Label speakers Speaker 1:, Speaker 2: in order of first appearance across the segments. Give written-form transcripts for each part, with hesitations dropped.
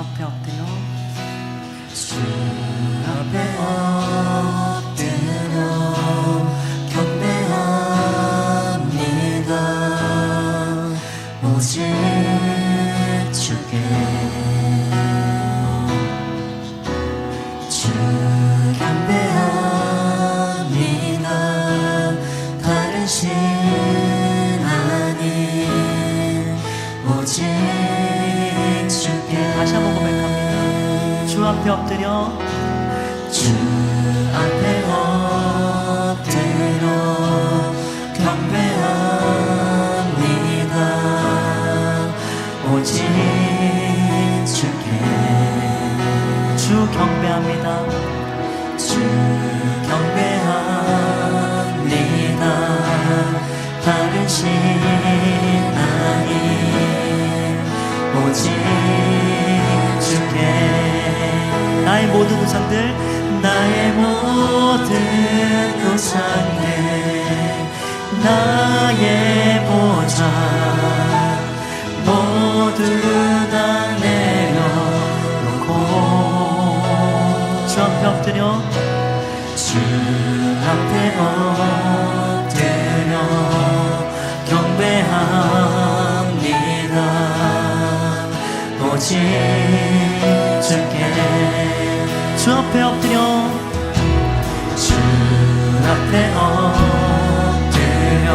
Speaker 1: 앞에 엎드려
Speaker 2: 주 앞에 엎드려 경배합니다. 오직 주께 주 경배합니다. 다른 신 아닌 오직 주께.
Speaker 1: 다시 한번 고백합니다. 주 앞에 엎드려
Speaker 2: 주 앞에 엎드려 경배합니다. 오직 주께
Speaker 1: 주 경배합니다.
Speaker 2: 주 경배합니다. 다른 신 아닌 오직 주께.
Speaker 1: 나의 모든 우상들
Speaker 2: 나의 모든 우상들 나의 보좌 모두 다 내려놓고
Speaker 1: 주 앞에 엎드려
Speaker 2: 주 앞에 엎드려 경배합니다. 오직 주께
Speaker 1: 주 앞에 엎드려
Speaker 2: 주 앞에 엎드려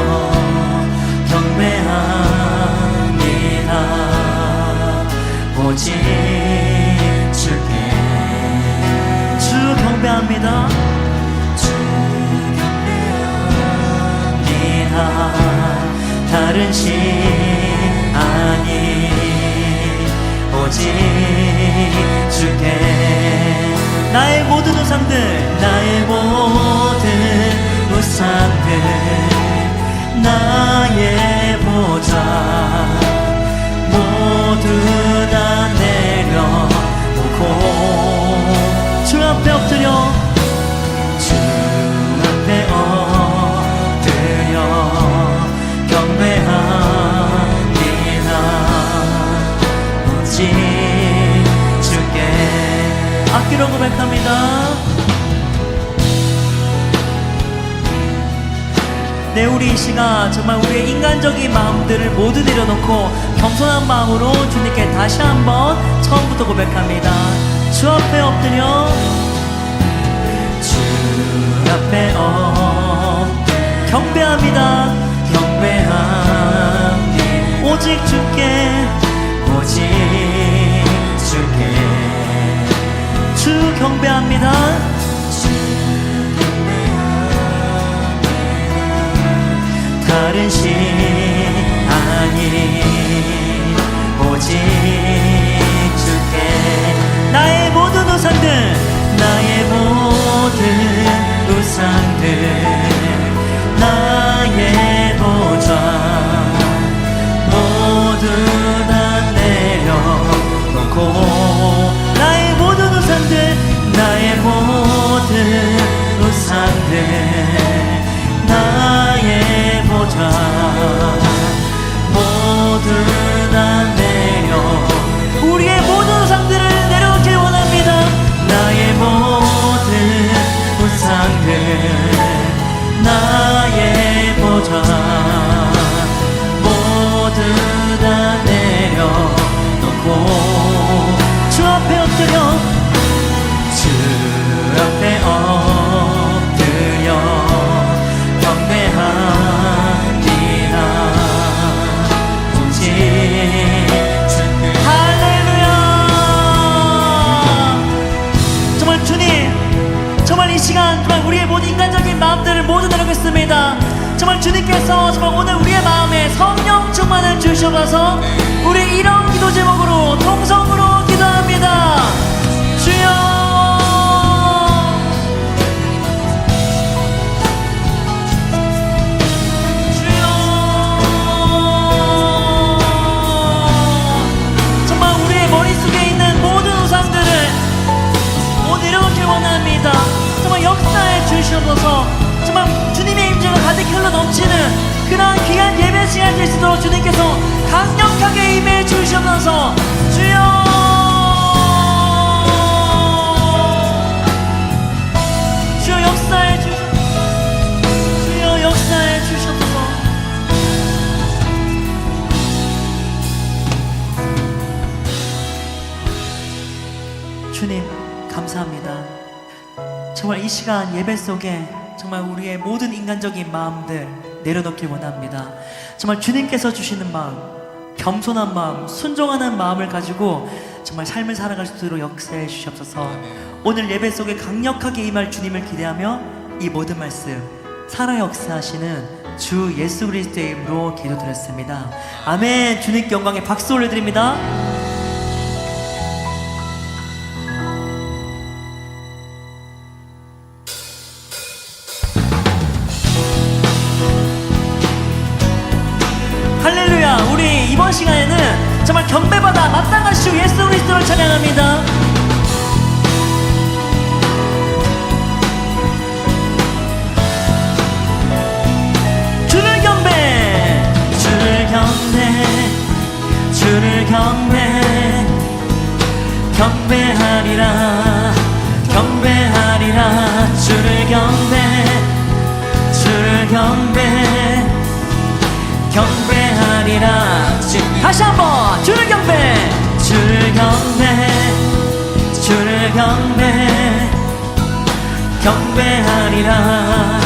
Speaker 2: 경배합니다. 오직 주께
Speaker 1: 주 경배합니다.
Speaker 2: 주 경배합니다. 다른 신 아닌 오직 주께
Speaker 1: 나의 모든 우상들
Speaker 2: 나의 모든 우상들 나의 보좌 모두 다 내려놓고
Speaker 1: 주 앞에 엎드려
Speaker 2: 주 앞에 엎드려 경배합니다. 오직 주께
Speaker 1: 아끼러 고백합니다. 네, 우리 이 시간 정말 우리의 인간적인 마음들을 모두 내려놓고 겸손한 마음으로 주님께 다시 한번 처음부터 고백합니다. 주 앞에 엎드려
Speaker 2: 주 앞에 엎드려
Speaker 1: 경배합니다.
Speaker 2: 경배합니다.
Speaker 1: 오직 주께
Speaker 2: 오직 주께
Speaker 1: 주 경배합니다.
Speaker 2: 다른 신 아닌 오직 주께
Speaker 1: 나의 모든 우상들
Speaker 2: 나의 모든 우상들 나의 보좌 모두 다 내려놓고
Speaker 1: 나의 모든 우상들
Speaker 2: 나의 모든 우상들 나의 보좌 모두 다 내려
Speaker 1: 우리의 모든 우상들을 내려놓길 원합니다.
Speaker 2: 나의 모든 우상들 나의 보좌 모두 다 내려놓고
Speaker 1: 주 앞에 엎드려
Speaker 2: 주 앞에 엎드려 경배합니다. 오직 주께
Speaker 1: 할렐루야. 정말 주님 정말 이 시간 정말 우리의 모든 인간적인 마음들을 모두 내려놓겠습니다. 정말 주님께서 정말 오늘 우리의 마음에 성령 충만을 주셔서 우리 이런 기도 제목으로 통성으로 기도합니다. 주여 주시옵소서. 정말 주님의 임재가 가득 흘러넘치는 그런 귀한 예배 시간 될 수 있도록 주님께서 강력하게 임해 주시옵소서. 주여 주님 감사합니다. 정말 이 시간 예배 속에 정말 우리의 모든 인간적인 마음들 내려놓길 원합니다. 정말 주님께서 주시는 마음, 겸손한 마음, 순종하는 마음을 가지고 정말 삶을 살아갈 수 있도록 역사해 주시옵소서. 오늘 예배 속에 강력하게 임할 주님을 기대하며 이 모든 말씀 살아 역사하시는 주 예수 그리스도의 이름으로 기도드렸습니다. 아멘. 주님께 영광의 박수 올려드립니다. 할렐루야. 우리 이번 시간에는 정말 경배받아 마땅하시오 예수 그리스도를 찬양합니다. 주를 경배, 주를 경배, 주를 경배, 경배하리라, 경배하리라. 주를 경배, 주를 경배, 경배하리라. 다시 한번 주를 경배, 주를 경배, 주를 경배, 경배하리라,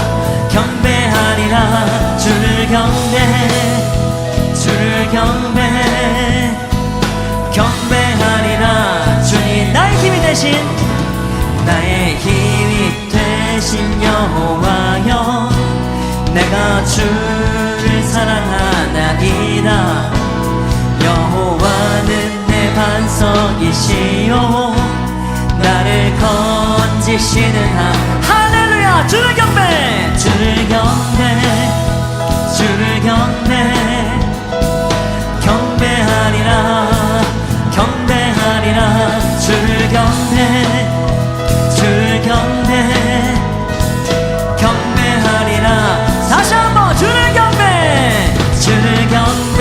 Speaker 1: 경배하리라. 주를 경배, 주를 경배, 경배하리라. 주님 나의 힘이 되신, 나의 힘이 되신 여호와여, 내가 주를 사랑하나이다. 여호와는 내 반석이시요, 나를 건지시는 한. 할렐루야. 주를 경배, 주를 경배, 주를 경배, 경배하리라, 경배하리라. 주를 경배, 주를 경배, 경배하리라. 다시 한번 주를 경배, 주를 경배,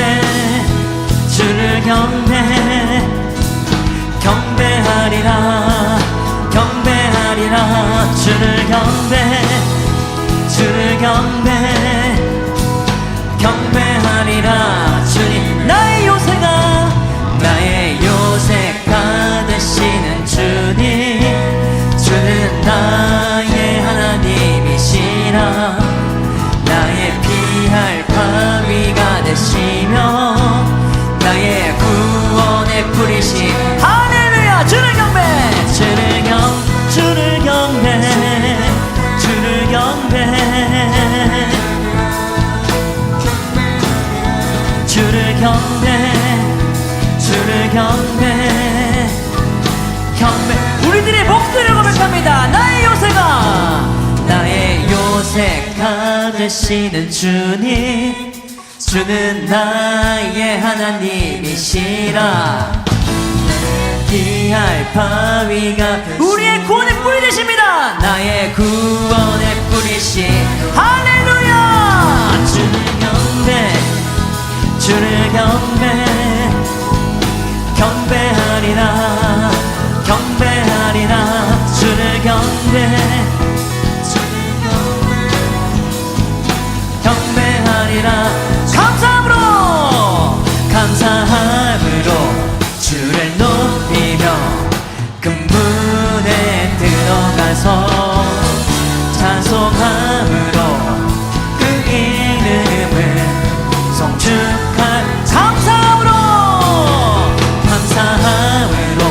Speaker 1: 주를 경배, 경배하리라, 경배하리라. 주를 경배, 주를 경배, 경배하리라. 주님 나의 요새가, 나의 요새가 되시는 주님, 주는 나의 하나님이시라. 나의 피할 바위가 되시며, 나의 구원의 뿌리신. 할렐루야. 주를 경배, 주를 주를 경배, 주를 경배, 주를 경배, 주를 경배, 경배. 우리들의 목소리를 고백합니다. 나의 요새가, 나의 요새가 되시는 주님, 주는 나의 하나님이시라. 피할 바위가 우리의 구원의 뿌리 되십니다. 나의 구원의 뿌리신. 할렐루야. 주를 경배, 주를 경배, 경배하리라, 경배하리라. 주를 경배, 경배하리라. 감사함으로, 감사함으로 주를 높이며 근문에 들어가서 찬송함으로 그 이름을 송축할. 감사함으로, 감사함으로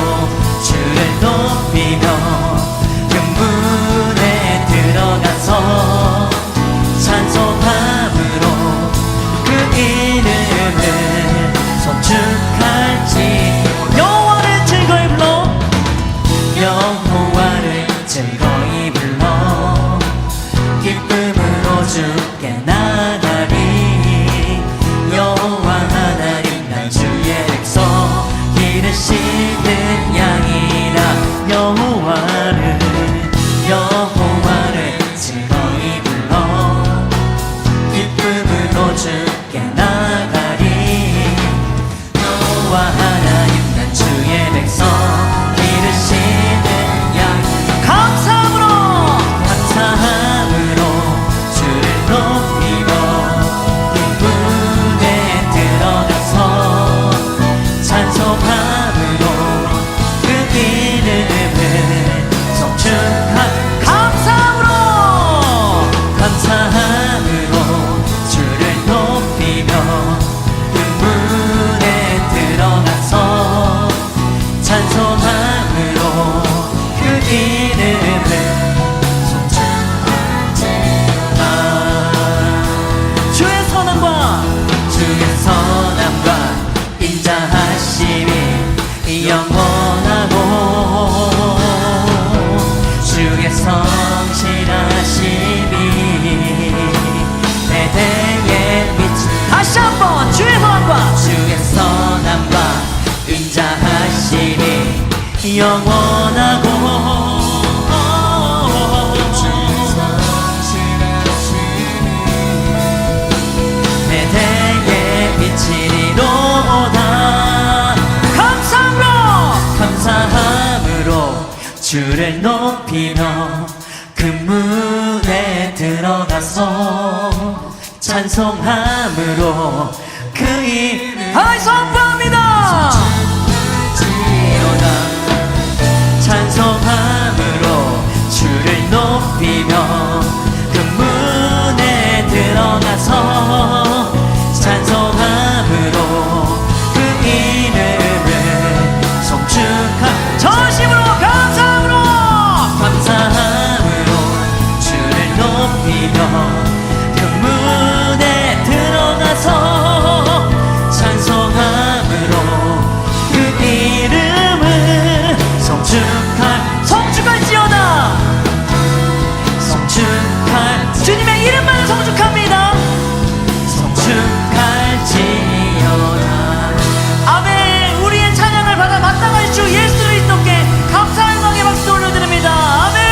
Speaker 2: 이름을 송축할지어다.
Speaker 1: 주의 선함과
Speaker 2: 주의 선함과 인자하심이 영원하고 주의 성실하심이 대대에 미치.
Speaker 1: 다시 한번 주의 선함과
Speaker 2: 주의 선함과 인자하심이 영원하고 대대에 미치리로다. 감사함으로 주를 높이며 금문에 들어가서 찬송함으로 그 이름
Speaker 1: 하나님 선포합니다.
Speaker 2: 지어다. 찬송함으로 주를 높이며 금문에 들어가서 찬송함으로 그 이름을 송축하.
Speaker 1: 전심으로
Speaker 2: 감사함으로 주를 높이며 금문에 들어가서 찬송함으로 그 이름을
Speaker 1: 성축할지어다. 주님의 이름만 성축합니다.
Speaker 2: 송축할지어다.
Speaker 1: 아멘. 우리의 찬양을 받아 마땅한 주 예수 그리스도께 감사의 영광의 박수 올려드립니다. 아멘.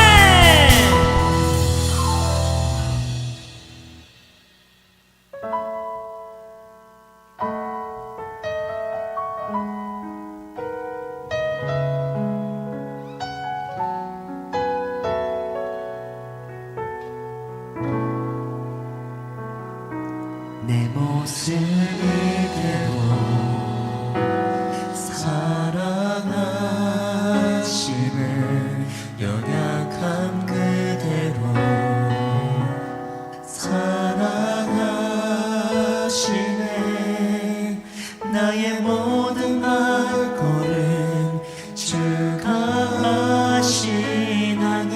Speaker 2: 내 모습 이대로 사랑하심을 연약함 그대로 사랑하시네. 나의 모든 발걸음 주가 하시나니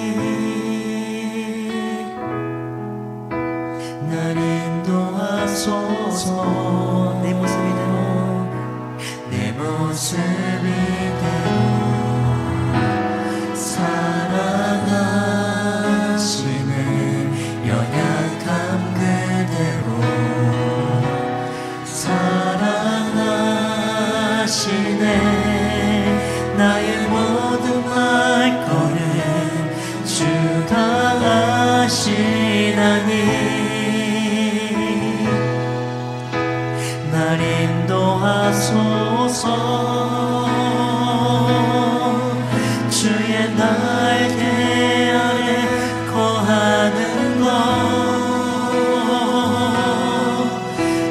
Speaker 2: 날 인도하소서.
Speaker 1: 내 모습 이대로
Speaker 2: 내 모습 이대로 사랑하시네. 연약함 그대로 사랑하시네. 나의 모든 발걸음 주가 하시나니 날 인도하소서. 주의 날개 아래 거하는 것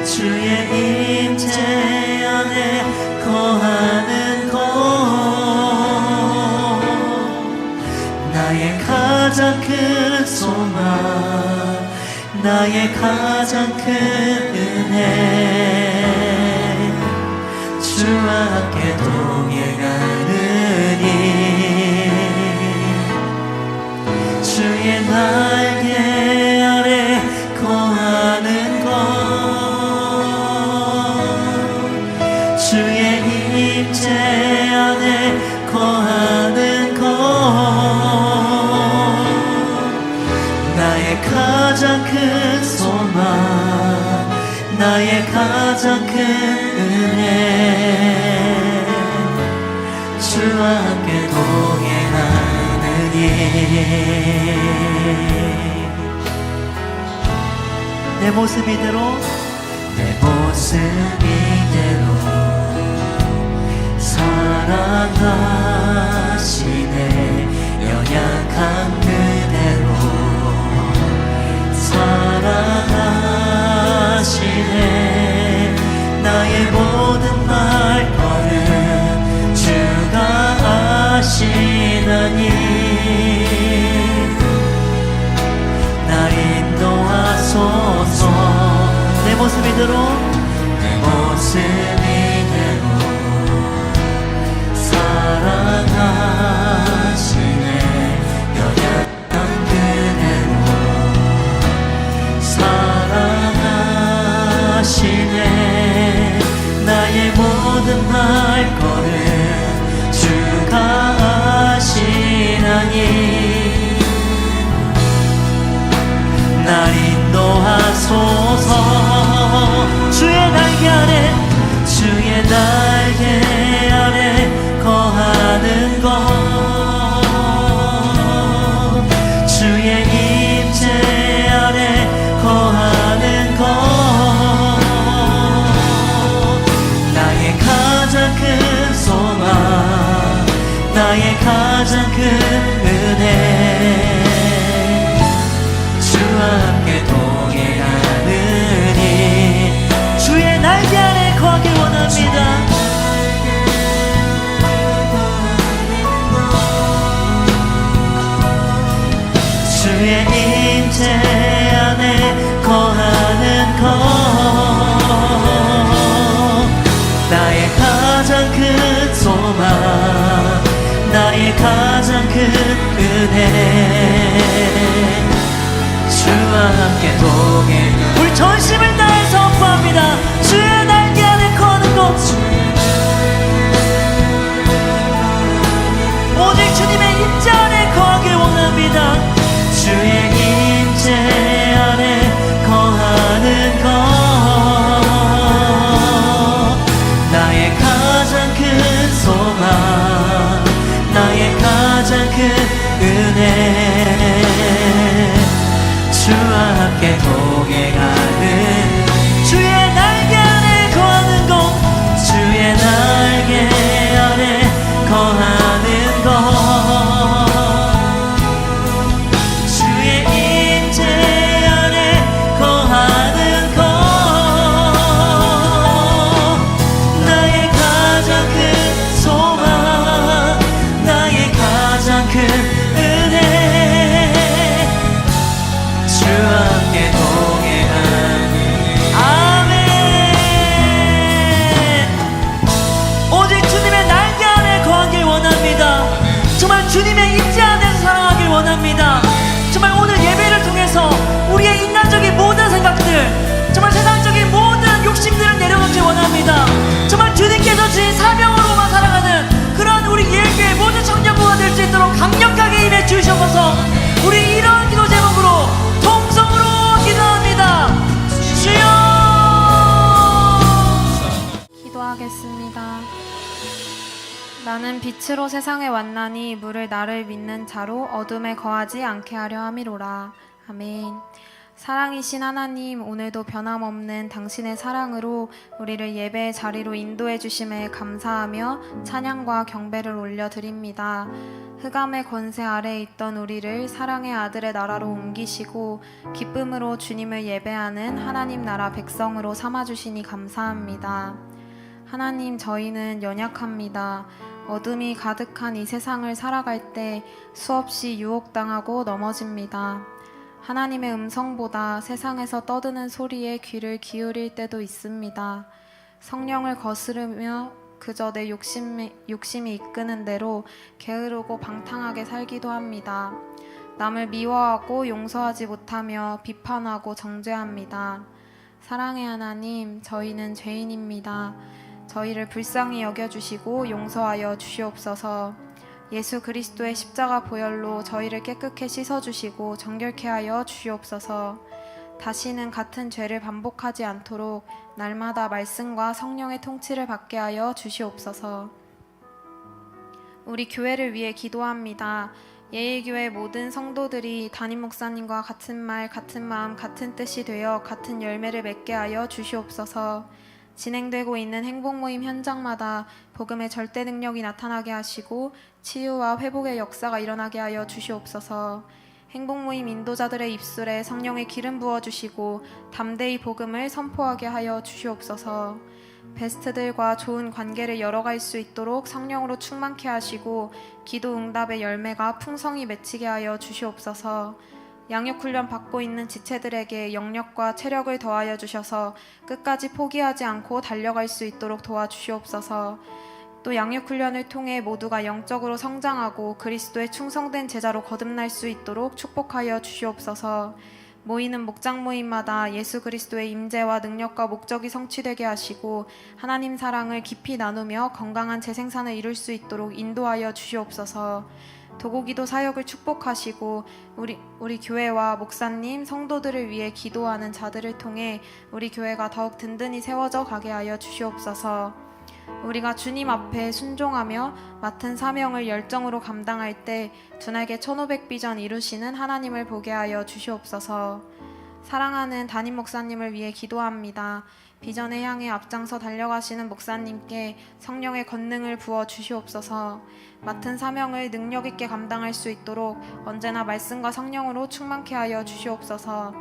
Speaker 2: 주의 임재 안에 거하는 것 나의 가장 큰 소망 나의 가장 큰 은혜 주와 함께 동행하느니 주의 날개 아래 거하는 것 주의 임재 안에 거하는 것 나의 가장 큰 소망 나의 가장 큰 은혜 주와 함께 동행하느니
Speaker 1: 내 모습 이대로
Speaker 2: 내 모습 이대로 사랑하시네 연약한 그대로 사랑하시네 나의 모든 발걸음 주가 아시나니 날 인도하소서
Speaker 1: 내 모습 이대로
Speaker 2: 내 모습 이대로 사랑 나의 가장 큰 은혜 주와 함께 동행하느니
Speaker 1: 주의 날개 아래 거하길 원합니다.
Speaker 2: 주의 임재 안에 거하는 것 나의 가장 큰 소망 나의 가장 큰 은혜 주와 함께 동행
Speaker 1: 우리 전심을 다해 선포합니다. 주의 날개 아래 거하는 것 오직 주님의 임재 아래 거하길 원합니다.
Speaker 2: 주의 임재 안에 거하는 것 나의 가장 큰 소망 나의 가장 큰 은혜 주와 함께 동행하는
Speaker 1: 주의 날개 아래 거하는 것
Speaker 2: 주의 날개 안에 거하는 것 주의 임재 안에 거하는 것 나의 가장 큰 소망 나의 가장 큰 은혜 주와 함께 동행하는
Speaker 1: 아멘. 오직 주님의 날개 아래 거하길 원합니다. 정말 주님의 임재 안에서 살아가길 원합니다. 정말 오늘 예배를 통해서 우리의 인간적인 모든 생각들 정말 세상적인 모든 욕심들을 내려놓길 원합니다. 정말 주님께서 주신 사명으로만 살아가는 그런 우리 예일교회 모든 청년부가 될 수 있도록 강력하게 임해 주시옵소서. 우리 이런 기도 제목으로 통성으로 기도합니다. 주여.
Speaker 3: 기도하겠습니다. 나는 빛으로 세상에 왔나니 물을 나를 믿는 자로 어둠에 거하지 않게 하려 함이로라. 아멘. 사랑이신 하나님, 오늘도 변함없는 당신의 사랑으로 우리를 예배의 자리로 인도해 주심에 감사하며 찬양과 경배를 올려드립니다. 흑암의 권세 아래에 있던 우리를 사랑의 아들의 나라로 옮기시고 기쁨으로 주님을 예배하는 하나님 나라 백성으로 삼아주시니 감사합니다. 하나님, 저희는 연약합니다. 어둠이 가득한 이 세상을 살아갈 때 수없이 유혹당하고 넘어집니다. 하나님의 음성보다 세상에서 떠드는 소리에 귀를 기울일 때도 있습니다. 성령을 거스르며 그저 내 욕심이 이끄는 대로 게으르고 방탕하게 살기도 합니다. 남을 미워하고 용서하지 못하며 비판하고 정죄합니다. 사랑의 하나님, 저희는 죄인입니다. 저희를 불쌍히 여겨주시고 용서하여 주시옵소서. 예수 그리스도의 십자가 보혈로 저희를 깨끗게 씻어주시고 정결케 하여 주시옵소서. 다시는 같은 죄를 반복하지 않도록 날마다 말씀과 성령의 통치를 받게 하여 주시옵소서. 우리 교회를 위해 기도합니다. 예일교회 모든 성도들이 담임 목사님과 같은 말, 같은 마음, 같은 뜻이 되어 같은 열매를 맺게 하여 주시옵소서. 진행되고 있는 행복 모임 현장마다 복음의 절대 능력이 나타나게 하시고 치유와 회복의 역사가 일어나게 하여 주시옵소서. 행복 모임 인도자들의 입술에 성령의 기름 부어주시고 담대히 복음을 선포하게 하여 주시옵소서. 베스트들과 좋은 관계를 열어갈 수 있도록 성령으로 충만케 하시고 기도 응답의 열매가 풍성히 맺히게 하여 주시옵소서. 양육훈련 받고 있는 지체들에게 영력과 체력을 더하여 주셔서 끝까지 포기하지 않고 달려갈 수 있도록 도와주시옵소서. 또 양육훈련을 통해 모두가 영적으로 성장하고 그리스도의 충성된 제자로 거듭날 수 있도록 축복하여 주시옵소서. 모이는 목장 모임마다 예수 그리스도의 임재와 능력과 목적이 성취되게 하시고 하나님 사랑을 깊이 나누며 건강한 재생산을 이룰 수 있도록 인도하여 주시옵소서. 도곡이도 사역을 축복하시고 우리 교회와 목사님, 성도들을 위해 기도하는 자들을 통해 우리 교회가 더욱 든든히 세워져 가게 하여 주시옵소서. 우리가 주님 앞에 순종하며 맡은 사명을 열정으로 감당할 때 두날개 1500비전 이루시는 하나님을 보게 하여 주시옵소서. 사랑하는 담임 목사님을 위해 기도합니다. 비전을 향해 앞장서 달려가시는 목사님께 성령의 권능을 부어 주시옵소서. 맡은 사명을 능력 있게 감당할 수 있도록 언제나 말씀과 성령으로 충만케 하여 주시옵소서.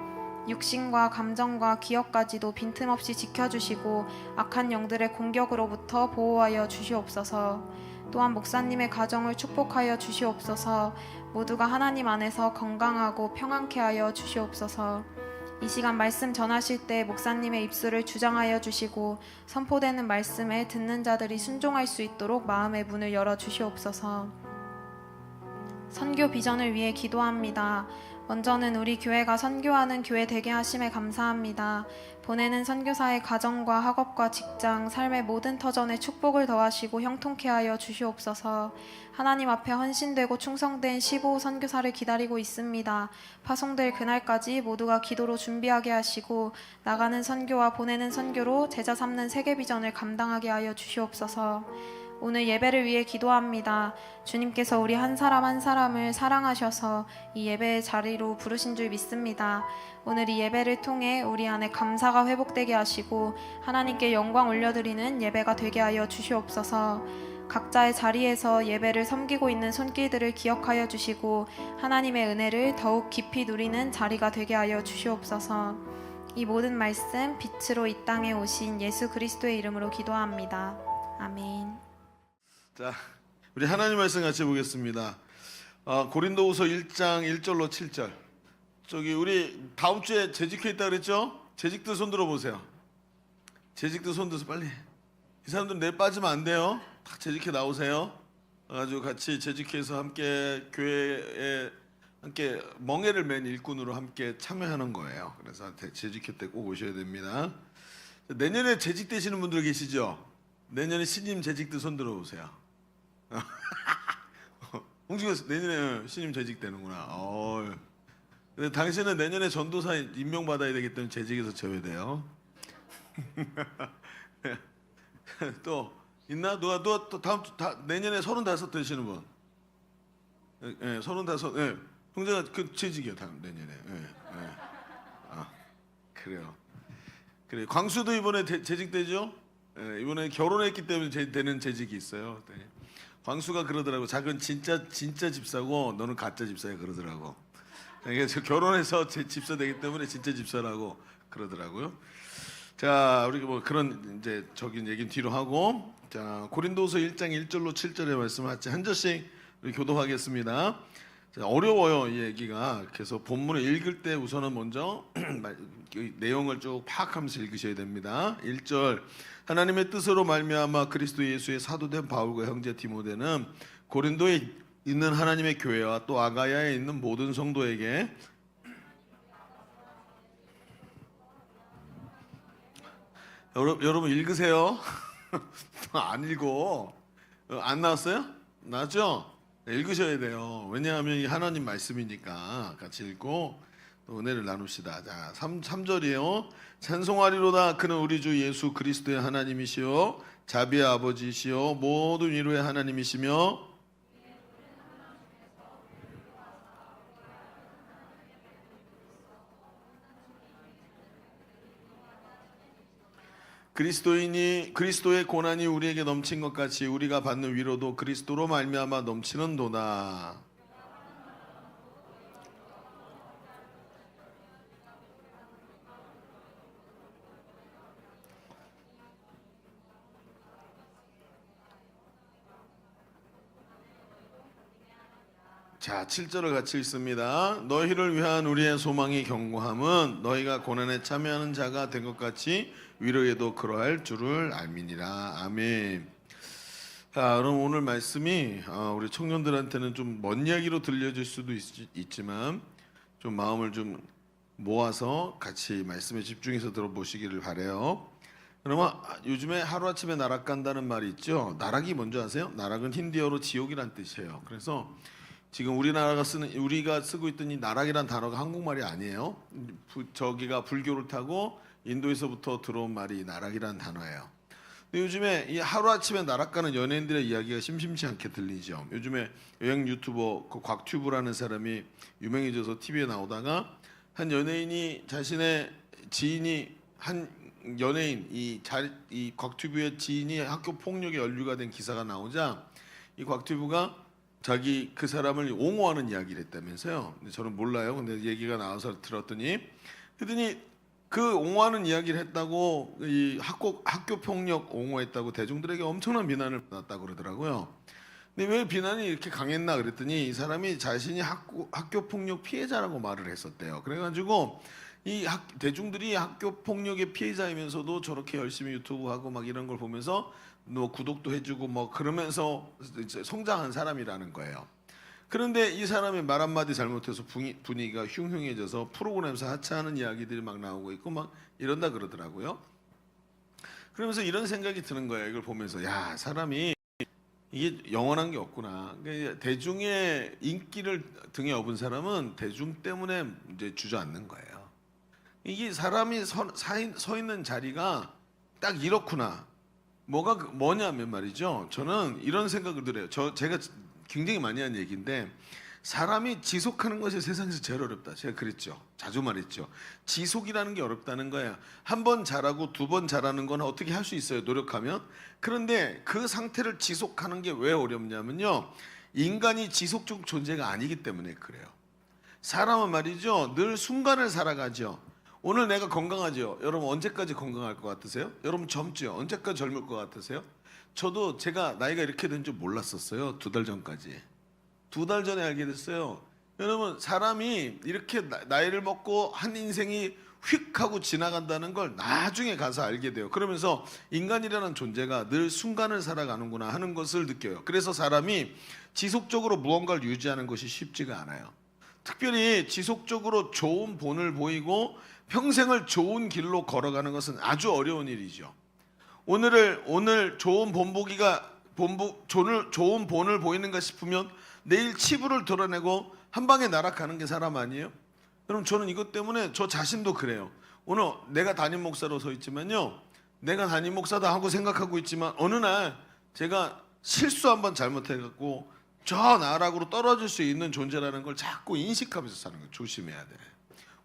Speaker 3: 육신과 감정과 기억까지도 빈틈없이 지켜주시고 악한 영들의 공격으로부터 보호하여 주시옵소서. 또한 목사님의 가정을 축복하여 주시옵소서. 모두가 하나님 안에서 건강하고 평안케 하여 주시옵소서. 이 시간 말씀 전하실 때 목사님의 입술을 주장하여 주시고 선포되는 말씀에 듣는 자들이 순종할 수 있도록 마음의 문을 열어 주시옵소서. 선교 비전을 위해 기도합니다. 먼저는 우리 교회가 선교하는 교회 되게 하심에 감사합니다. 보내는 선교사의 가정과 학업과 직장, 삶의 모든 터전에 축복을 더하시고 형통케 하여 주시옵소서. 하나님 앞에 헌신되고 충성된 15 선교사를 기다리고 있습니다. 파송될 그날까지 모두가 기도로 준비하게 하시고 나가는 선교와 보내는 선교로 제자 삼는 세계 비전을 감당하게 하여 주시옵소서. 오늘 예배를 위해 기도합니다. 주님께서 우리 한 사람 한 사람을 사랑하셔서 이 예배의 자리로 부르신 줄 믿습니다. 오늘 이 예배를 통해 우리 안에 감사가 회복되게 하시고 하나님께 영광 올려드리는 예배가 되게 하여 주시옵소서. 각자의 자리에서 예배를 섬기고 있는 손길들을 기억하여 주시고 하나님의 은혜를 더욱 깊이 누리는 자리가 되게 하여 주시옵소서. 이 모든 말씀 빛으로 이 땅에 오신 예수 그리스도의 이름으로 기도합니다. 아멘.
Speaker 4: 자, 우리 하나님 말씀 같이 보겠습니다. 고린도후서 1장 1절로 7절. 저기 우리 다음 주에 재직회 있다 그랬죠? 재직들 손 들어 보세요. 재직들 손 들어서 빨리. 이 사람들 내일 빠지면 안 돼요. 다 재직회 나오세요. 아주 같이 재직회에서 함께 교회에 함께 멍에를 맨 일꾼으로 함께 참여하는 거예요. 그래서 재직회 때 꼭 오셔야 됩니다. 내년에 재직되시는 분들 계시죠? 내년에 신임 재직들 손 들어 보세요. 홍준호 내년에 신임 재직되는구나. 근데 당신은 내년에 전도사 임명받아야 되기 때문에 재직에서 제외돼요. 또 있나? 누가 또 다음 주 내년에 35 되시는 분? 예, 35. 예. 형제가 그 재직이요. 다음 내년에. 예. 그래요. 그래. 광수도 이번에 재직되죠? 예, 이번에 결혼했기 때문에 되는 재직이 있어요. 네. 광수가 그러더라고. 자기는 진짜 집사고 너는 가짜 집사야 그러더라고. 그러니까 결혼해서 집사 되기 때문에 진짜 집사라고 그러더라고요. 자, 우리 뭐 그런 이제 적인 얘기는 뒤로 하고, 자 고린도후서 1장 1절로 7절의 말씀 같이 한 절씩 우리 교독하겠습니다. 자, 어려워요 이 얘기가. 그래서 본문을 읽을 때 우선은 먼저 내용을 쭉 파악하면서 읽으셔야 됩니다. 1절 하나님의 뜻으로 말미암아 그리스도 예수의 사도된 바울과 형제 디모데는 고린도에 있는 하나님의 교회와 또 아가야에 있는 모든 성도에게 여러분 읽으세요. 안 읽어. 안 나왔어요? 나왔죠? 읽으셔야 돼요. 왜냐하면 이 하나님 말씀이니까 같이 읽고 또 은혜를 나눕시다. 자, 3절이에요. 찬송하리로다. 그는 우리 주 예수 그리스도의 하나님이시요 자비의 아버지시요 모든 위로의 하나님이시며 그리스도의 고난이 우리에게 넘친 것 같이 우리가 받는 위로도 그리스도로 말미암아 넘치는도다. 자, 7절을 같이 읽습니다. 너희를 위한 우리의 소망이 견고함은 너희가 고난에 참여하는 자가 된 것 같이 위로에도 그러할 줄을 알미니라. 아멘. 자, 그럼 오늘 말씀이 우리 청년들한테는 좀 먼 이야기로 들려질 수도 있지만 좀 마음을 좀 모아서 같이 말씀에 집중해서 들어보시기를 바라요. 그러면 요즘에 하루아침에 나락 간다는 말이 있죠. 나락이 뭔지 아세요? 나락은 힌디어로 지옥이란 뜻이에요. 그래서 지금 우리가 쓰고 있던 이 나락이란 단어가 한국말이 아니에요. 저기가 불교를 타고 인도에서부터 들어온 말이 나락이란 단어예요. 근데 요즘에 이 하루아침에 나락 가는 연예인들의 이야기가 심심치 않게 들리죠. 요즘에 여행 유튜버 그 곽튜브라는 사람이 유명해져서 TV에 나오다가 한 연예인이 자신의 지인이 한 연예인 이 곽튜브의 지인이 학교 폭력에 연루가 된 기사가 나오자 이 곽튜브가 자기 그 사람을 옹호하는 이야기를 했다면서요. 근데 저는 몰라요. 근데 얘기가 나와서 들었더니 그 옹호하는 이야기를 했다고 이 학교 폭력 옹호했다고 대중들에게 엄청난 비난을 받았다고 그러더라고요. 근데 왜 비난이 이렇게 강했나 그랬더니 이 사람이 자신이 학교 폭력 피해자라고 말을 했었대요. 그래가지고 대중들이 학교 폭력의 피해자이면서도 저렇게 열심히 유튜브 하고 막 이런 걸 보면서 뭐 구독도 해주고 뭐 그러면서 이제 성장한 사람이라는 거예요. 그런데 이 사람이 말 한마디 잘못해서 분위기가 흉흉해져서 프로그램에서 하차하는 이야기들이 막 나오고 있고 막 이런다 그러더라고요. 그러면서 이런 생각이 드는 거예요. 이걸 보면서 야, 사람이 이게 영원한 게 없구나. 그러니까 대중의 인기를 등에 업은 사람은 대중 때문에 이제 주저앉는 거예요. 이게 사람이 서 있는 자리가 딱 이렇구나. 뭐냐면 말이죠. 저는 이런 생각을 들어요. 제가 굉장히 많이 한 얘기인데 사람이 지속하는 것이 세상에서 제일 어렵다. 제가 그랬죠. 자주 말했죠. 지속이라는 게 어렵다는 거야. 한 번 잘하고 두 번 잘하는 건 어떻게 할 수 있어요. 노력하면. 그런데 그 상태를 지속하는 게 왜 어렵냐면요. 인간이 지속적 존재가 아니기 때문에 그래요. 사람은 말이죠. 늘 순간을 살아가죠. 오늘 내가 건강하죠. 여러분 언제까지 건강할 것 같으세요? 여러분 젊죠. 언제까지 젊을 것 같으세요? 저도 제가 나이가 이렇게 된 줄 몰랐었어요. 2달 전까지. 2달 전에 알게 됐어요. 여러분 사람이 이렇게 나이를 먹고 한 인생이 휙 하고 지나간다는 걸 나중에 가서 알게 돼요. 그러면서 인간이라는 존재가 늘 순간을 살아가는구나 하는 것을 느껴요. 그래서 사람이 지속적으로 무언가를 유지하는 것이 쉽지가 않아요. 특별히 지속적으로 좋은 본을 보이고 평생을 좋은 길로 걸어가는 것은 아주 어려운 일이죠. 오늘 좋은 좋은 본을 보이는가 싶으면 내일 치부를 드러내고 한 방에 날아가는 게 사람 아니에요? 여러분 저는 이것 때문에 저 자신도 그래요. 오늘 내가 담임 목사로 서 있지만요. 내가 담임 목사다 하고 생각하고 있지만 어느 날 제가 실수 한번 잘못해갖고 저 나락으로 떨어질 수 있는 존재라는 걸 자꾸 인식하면서 사는 거예요. 조심해야 돼.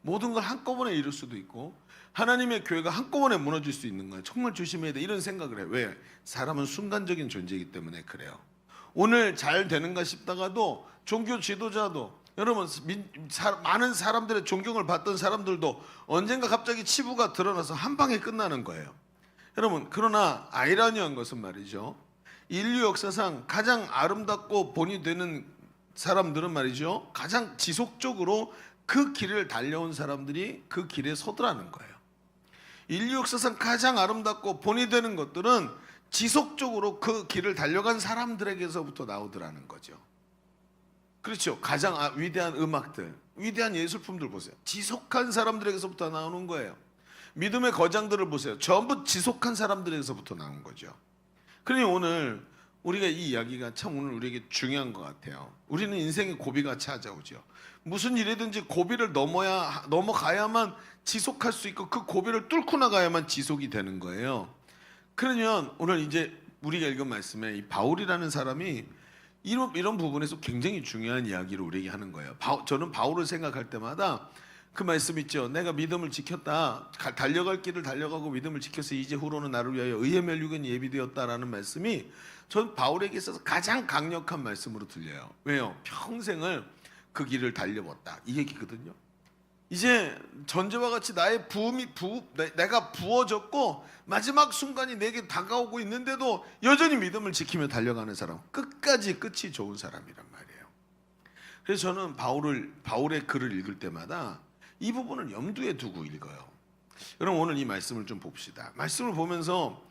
Speaker 4: 모든 걸 한꺼번에 이룰 수도 있고 하나님의 교회가 한꺼번에 무너질 수 있는 거예요. 정말 조심해야 돼. 이런 생각을 해요. 왜? 사람은 순간적인 존재이기 때문에 그래요. 오늘 잘 되는가 싶다가도 종교 지도자도 여러분 많은 사람들의 존경을 받던 사람들도 언젠가 갑자기 치부가 드러나서 한 방에 끝나는 거예요. 여러분 그러나 아이러니한 것은 말이죠. 인류 역사상 가장 아름답고 본이 되는 사람들은 말이죠. 가장 지속적으로 그 길을 달려온 사람들이 그 길에 서더라는 거예요. 인류 역사상 가장 아름답고 본이 되는 것들은 지속적으로 그 길을 달려간 사람들에게서부터 나오더라는 거죠. 그렇죠. 가장 위대한 음악들, 위대한 예술품들 보세요. 지속한 사람들에게서부터 나오는 거예요. 믿음의 거장들을 보세요. 전부 지속한 사람들에게서부터 나온 거죠. 그러니 오늘 우리가 이 이야기가 참 오늘 우리에게 중요한 것 같아요. 우리는 인생의 고비가 찾아오죠. 무슨 일이든지 고비를 넘어가야만 지속할 수 있고 그 고비를 뚫고 나가야만 지속이 되는 거예요. 그러면 오늘 이제 우리가 읽은 말씀에 이 바울이라는 사람이 이런 부분에서 굉장히 중요한 이야기를 우리에게 하는 거예요. 저는 바울을 생각할 때마다 그 말씀 있죠. 내가 믿음을 지켰다. 달려갈 길을 달려가고 믿음을 지켜서 이제 후로는 나를 위하여 의의 멸류관이 예비되었다라는 말씀이 전 바울에게 있어서 가장 강력한 말씀으로 들려요. 왜요? 평생을 그 길을 달려왔다. 이 얘기거든요. 이제 전제와 같이 내가 부어졌고 마지막 순간이 내게 다가오고 있는데도 여전히 믿음을 지키며 달려가는 사람, 끝이 좋은 사람이란 말이에요. 그래서 저는 바울의 글을 읽을 때마다 이 부분을 염두에 두고 읽어요. 여러분 오늘 이 말씀을 좀 봅시다. 말씀을 보면서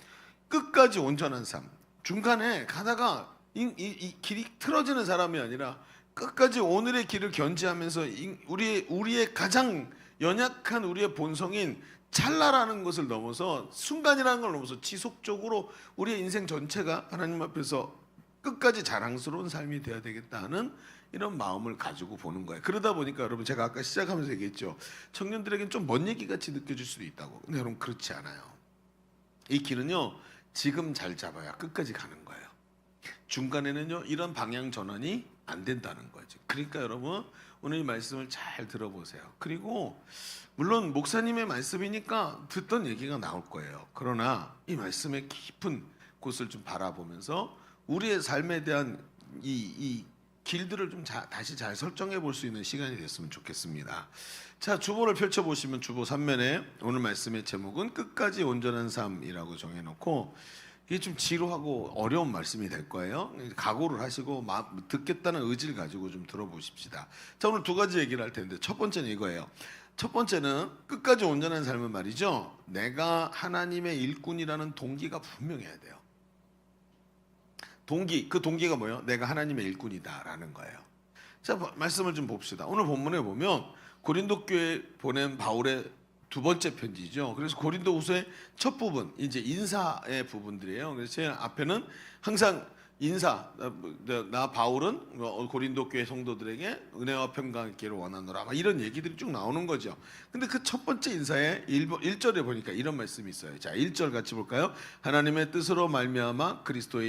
Speaker 4: 끝까지 온전한 삶, 중간에 가다가 이 길이 틀어지는 사람이 아니라 끝까지 오늘의 길을 견지하면서 우리의 가장 연약한 우리의 본성인 찰나라는 것을 넘어서 순간이라는 걸 넘어서 지속적으로 우리의 인생 전체가 하나님 앞에서 끝까지 자랑스러운 삶이 되어야 되겠다 하는 이런 마음을 가지고 보는 거예요. 그러다 보니까 여러분 제가 아까 시작하면서 얘기했죠. 청년들에게는 좀 먼 얘기같이 느껴질 수도 있다고. 근데 여러분 그렇지 않아요. 이 길은요. 지금 잘 잡아야 끝까지 가는 거예요. 중간에는요. 이런 방향 전환이 안 된다는 거죠. 그러니까 여러분 오늘 이 말씀을 잘 들어보세요. 그리고 물론 목사님의 말씀이니까 듣던 얘기가 나올 거예요. 그러나 이 말씀의 깊은 곳을 좀 바라보면서 우리의 삶에 대한 이 길들을 좀 다시 잘 설정해 볼 수 있는 시간이 됐으면 좋겠습니다. 자, 주보를 펼쳐 보시면 주보 3면에 오늘 말씀의 제목은 끝까지 온전한 삶이라고 정해놓고, 이게 좀 지루하고 어려운 말씀이 될 거예요. 각오를 하시고 듣겠다는 의지를 가지고 좀 들어보십시다. 자, 오늘 두 가지 얘기를 할 텐데 첫 번째는 이거예요. 첫 번째는 끝까지 온전한 삶은 말이죠, 내가 하나님의 일꾼이라는 동기가 분명해야 돼요. 그 동기가 뭐예요? 내가 하나님의 일꾼이다라는 거예요. 자, 말씀을 좀 봅시다. 오늘 본문에 보면 고린도 교회에 보낸 바울의 두 번째 편지죠. 그래서 고린도후서의 첫 부분, 이제 인사의 부분들이에요. 그래서 제 앞에는 항상 인사, 나 바울은 고린도 교회 성도들에게 은혜와 평강을 있기를 원하노라, 막 이런 얘기들이 쭉 나오는 거죠. 근데 그 첫 번째 인사의 1절에 보니까 이런 말씀이 있어요. 자, 1절 같이 볼까요? 하나님의 뜻으로 말미암아 그리스도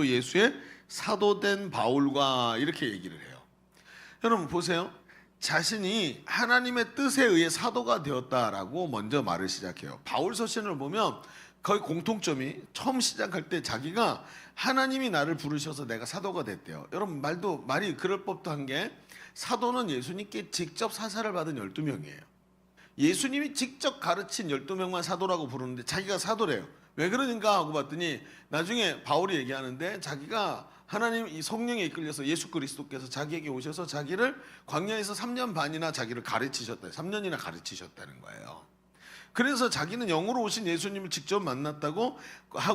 Speaker 4: 예수의 사도된 바울과, 이렇게 얘기를 해요. 여러분 보세요. 자신이 하나님의 뜻에 의해 사도가 되었다라고 먼저 말을 시작해요. 바울 서신을 보면 거의 공통점이 처음 시작할 때 자기가 하나님이 나를 부르셔서 내가 사도가 됐대요. 여러분 말이 그럴 법도 한 게, 사도는 예수님께 직접 사사를 받은 12명이에요. 예수님이 직접 가르친 12명만 사도라고 부르는데 자기가 사도래요. 왜 그러는가 하고 봤더니 나중에 바울이 얘기하는데, 자기가 하나님 이 성령에 이끌려서 예수 그리스도께서 자기에게 오셔서 자기를 광야에서 3년 반이나 자기를 가르치셨다. 3년이나 가르치셨다는 거예요. 그래서 자기는 영으로 오신 예수님을 직접 만났다고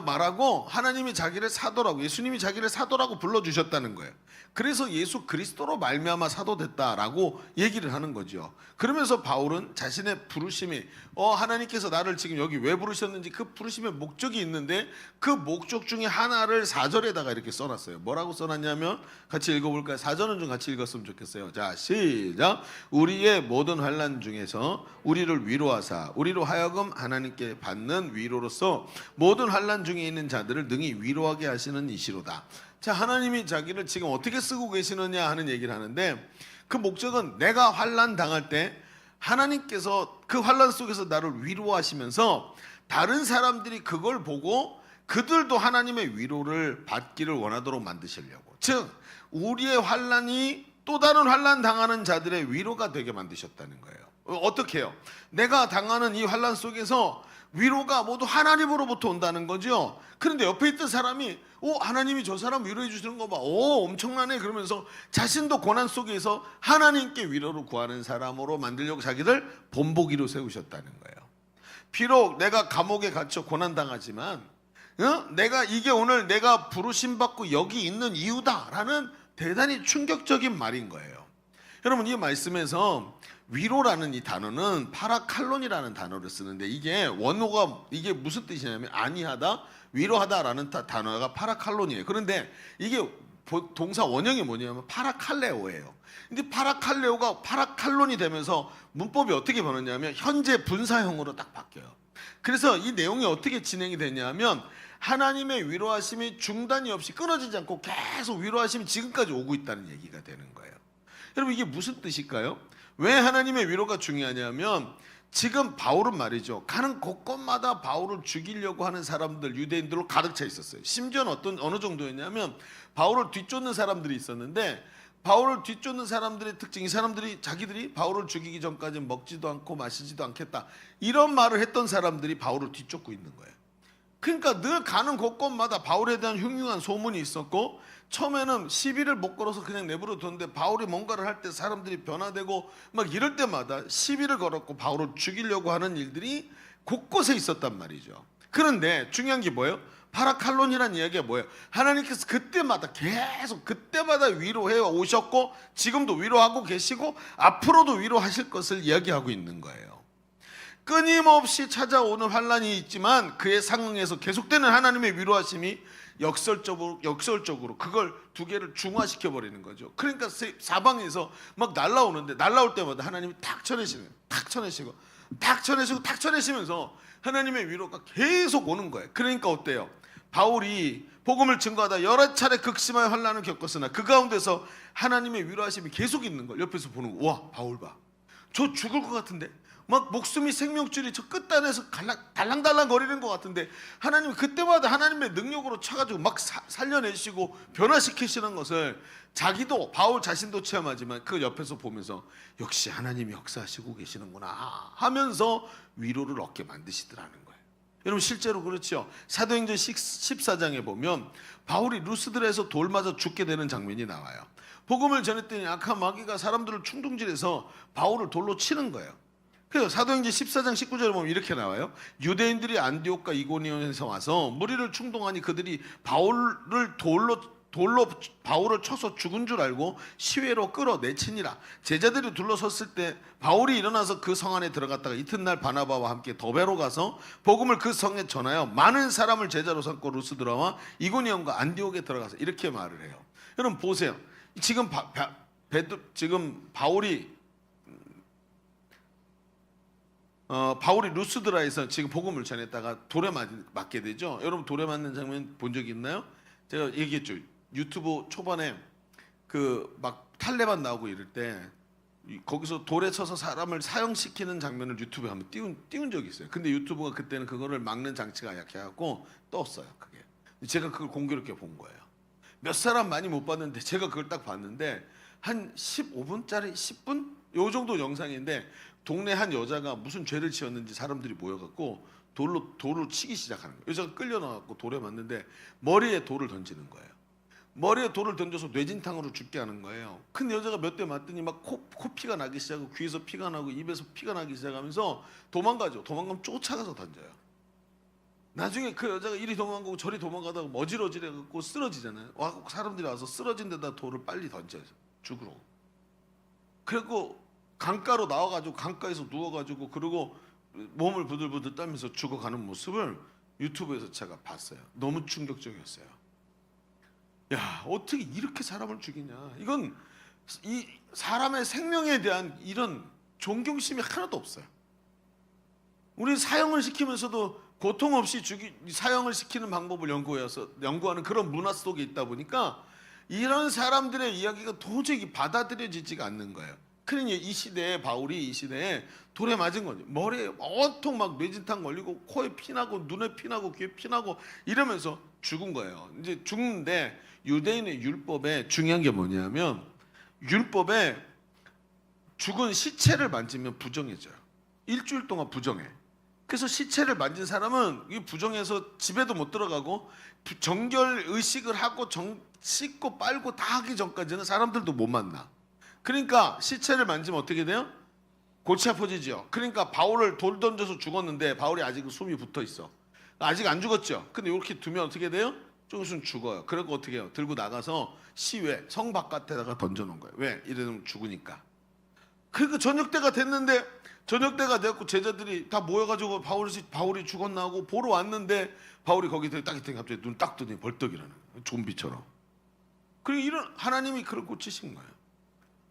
Speaker 4: 말하고, 하나님이 자기를 사도라고, 예수님이 자기를 사도라고 불러주셨다는 거예요. 그래서 예수 그리스도로 말미암아 사도됐다라고 얘기를 하는 거죠. 그러면서 바울은 자신의 부르심이 하나님께서 나를 지금 여기 왜 부르셨는지 그 부르심의 목적이 있는데, 그 목적 중에 하나를 4절에다가 이렇게 써놨어요. 뭐라고 써놨냐면 같이 읽어볼까요? 4절은 좀 같이 읽었으면 좋겠어요. 자, 시작. 우리의 모든 환난 중에서 우리를 위로하사 우리로 하여금 하나님께 받는 위로로서 모든 환난 중에 있는 자들을 능히 위로하게 하시는 이시로다. 자, 하나님이 자기를 지금 어떻게 쓰고 계시느냐 하는 얘기를 하는데, 그 목적은 내가 환난 당할 때 하나님께서 그 환난 속에서 나를 위로하시면서 다른 사람들이 그걸 보고 그들도 하나님의 위로를 받기를 원하도록 만드시려고, 즉 우리의 환난이 또 다른 환난 당하는 자들의 위로가 되게 만드셨다는 거예요. 어떻게 해요? 내가 당하는 이 환난 속에서 위로가 모두 하나님으로부터 온다는 거죠. 그런데 옆에 있던 사람이 하나님이 저 사람 위로해 주시는 거 봐, 엄청나네, 그러면서 자신도 고난 속에서 하나님께 위로를 구하는 사람으로 만들려고 자기를 본보기로 세우셨다는 거예요. 비록 내가 감옥에 갇혀 고난당하지만 내가 이게 오늘 내가 부르심 받고 여기 있는 이유다라는 대단히 충격적인 말인 거예요. 여러분, 이 말씀에서 위로라는 이 단어는 파라칼론이라는 단어를 쓰는데, 이게 원어가 이게 무슨 뜻이냐면 안위하다, 위로하다라는 단어가 파라칼론이에요. 그런데 이게 동사 원형이 뭐냐면 파라칼레오예요. 근데 파라칼레오가 파라칼론이 되면서 문법이 어떻게 변했냐면 현재 분사형으로 딱 바뀌어요. 그래서 이 내용이 어떻게 진행이 되냐면, 하나님의 위로하심이 중단이 없이 끊어지지 않고 계속 위로하심이 지금까지 오고 있다는 얘기가 되는 거예요. 여러분, 이게 무슨 뜻일까요? 왜 하나님의 위로가 중요하냐면, 지금 바울은 말이죠, 가는 곳곳마다 바울을 죽이려고 하는 사람들, 유대인들로 가득 차 있었어요. 심지어는 어느 정도였냐면, 바울을 뒤쫓는 사람들이 있었는데, 바울을 뒤쫓는 사람들의 특징, 이 사람들이 자기들이 바울을 죽이기 전까지 먹지도 않고 마시지도 않겠다, 이런 말을 했던 사람들이 바울을 뒤쫓고 있는 거예요. 그러니까 늘 가는 곳곳마다 바울에 대한 흉흉한 소문이 있었고, 처음에는 시비를 못 걸어서 그냥 내버려 뒀는데 바울이 뭔가를 할 때 사람들이 변화되고 막 이럴 때마다 시비를 걸었고 바울을 죽이려고 하는 일들이 곳곳에 있었단 말이죠. 그런데 중요한 게 뭐예요? 파라칼론이라는 이야기가 뭐예요? 하나님께서 그때마다 계속 그때마다 위로해 오셨고, 지금도 위로하고 계시고 앞으로도 위로하실 것을 이야기하고 있는 거예요. 끊임없이 찾아오는 환난이 있지만 그에 상응해서 계속되는 하나님의 위로하심이 역설적으로 그걸 두 개를 중화시켜 버리는 거죠. 그러니까 사방에서 막 날라오는데, 날라올 때마다 하나님이 탁 쳐내시는, 탁 쳐내시고 탁 쳐내시고 탁 쳐내시면서 하나님의 위로가 계속 오는 거예요. 그러니까 어때요? 바울이 복음을 증거하다 여러 차례 극심한 환난을 겪었으나 그 가운데서 하나님의 위로하심이 계속 있는 걸 옆에서 보는 거. 와, 바울 봐. 저 죽을 것 같은데? 막 목숨이 생명줄이 저 끝단에서 달랑달랑 거리는 것 같은데 하나님 그때마다 하나님의 능력으로 쳐가지고 막 살려내시고 변화시키시는 것을 자기도 바울 자신도 체험하지만 그 옆에서 보면서 역시 하나님이 역사하시고 계시는구나 하면서 위로를 얻게 만드시더라는 거예요. 여러분 실제로 그렇죠. 사도행전 14장에 보면 바울이 루스드라에서 돌 맞아 죽게 되는 장면이 나와요. 복음을 전했더니 악한 마귀가 사람들을 충동질해서 바울을 돌로 치는 거예요. 그래서 사도행전 14장 19절에 보면 이렇게 나와요. 유대인들이 안디옥과 이고니온에서 와서 무리를 충동하니 그들이 돌로 바울을 쳐서 죽은 줄 알고 시외로 끌어내치니라. 제자들이 둘러섰을 때 바울이 일어나서 그 성 안에 들어갔다가 이튿날 바나바와 함께 더베로 가서 복음을 그 성에 전하여 많은 사람을 제자로 삼고 루스드라와 이고니온과 안디옥에 들어가서 이렇게 말을 해요. 여러분 보세요. 지금 바울이 루스드라에서 지금 복음을 전했다가 돌에 맞게 되죠. 여러분 돌에 맞는 장면 본 적 있나요? 제가 얘기했죠. 유튜브 초반에 그 막 탈레반 나오고 이럴 때 거기서 돌에 쳐서 사람을 사형시키는 장면을 유튜브에 한번 띄운 적이 있어요. 근데 유튜브가 그때는 그거를 막는 장치가 약해갖고 떴어요. 그게 제가 그걸 공교롭게 본 거예요. 몇 사람 많이 못 봤는데 제가 그걸 딱 봤는데 한 15분짜리 10분 요 정도 영상인데 동네 한 여자가 무슨 죄를 지었는지 사람들이 모여갖고 돌로 치기 시작하는 거예요. 여자가 끌려나갖고 돌에 맞는데 머리에 돌을 던지는 거예요. 머리에 돌을 던져서 뇌진탕으로 죽게 하는 거예요. 큰 여자가 몇 대 맞더니 막 코피가 나기 시작하고 귀에서 피가 나고 입에서 피가 나기 시작하면서 도망가죠. 도망가면 쫓아가서 던져요. 나중에 그 여자가 이리 도망가고 저리 도망가다가 어질어질해갖고 쓰러지잖아요. 사람들이 와서 쓰러진 데다 돌을 빨리 던져요. 죽으러. 그리고 강가로 나와가지고 강가에서 누워가지고 그리고 몸을 부들부들 떨면서 죽어가는 모습을 유튜브에서 제가 봤어요. 너무 충격적이었어요. 야, 어떻게 이렇게 사람을 죽이냐. 이건 이 사람의 생명에 대한 이런 존경심이 하나도 없어요. 우리 사형을 시키면서도 고통 없이 사형을 시키는 방법을 연구하는 그런 문화 속에 있다 보니까 이런 사람들의 이야기가 도저히 받아들여지지가 않는 거예요. 그러니 이 시대에 바울이 이 시대에 돌에 맞은 거죠. 머리에 온통 막 뇌진탕 걸리고 코에 피나고 눈에 피나고 귀에 피나고 이러면서 죽은 거예요. 이제 죽는데 유대인의 율법에 중요한 게 뭐냐면 율법에 죽은 시체를 만지면 부정해져요. 일주일 동안 부정해. 그래서 시체를 만진 사람은 이 부정해서 집에도 못 들어가고 정결 의식을 하고 씻고 빨고 다 하기 전까지는 사람들도 못 만나. 그러니까 시체를 만지면 어떻게 돼요? 골치 아파지죠. 그러니까 바울을 돌 던져서 죽었는데 바울이 아직 숨이 붙어 있어. 아직 안 죽었죠. 근데 이렇게 두면 어떻게 돼요? 좀 있으면 죽어요. 그리고 어떻게 해요? 들고 나가서 시외 성 바깥에다가 던져놓은 거예요. 왜? 이러면 죽으니까. 그러니까 저녁때가 됐는데 저녁때가 됐고 제자들이 다 모여가지고 바울이 죽었나 하고 보러 왔는데 바울이 거기 딱 있더니 갑자기 눈 딱 뜨더니 벌떡 일어나는 거예요. 좀비처럼. 그리고 하나님이 그걸 고치신 거예요.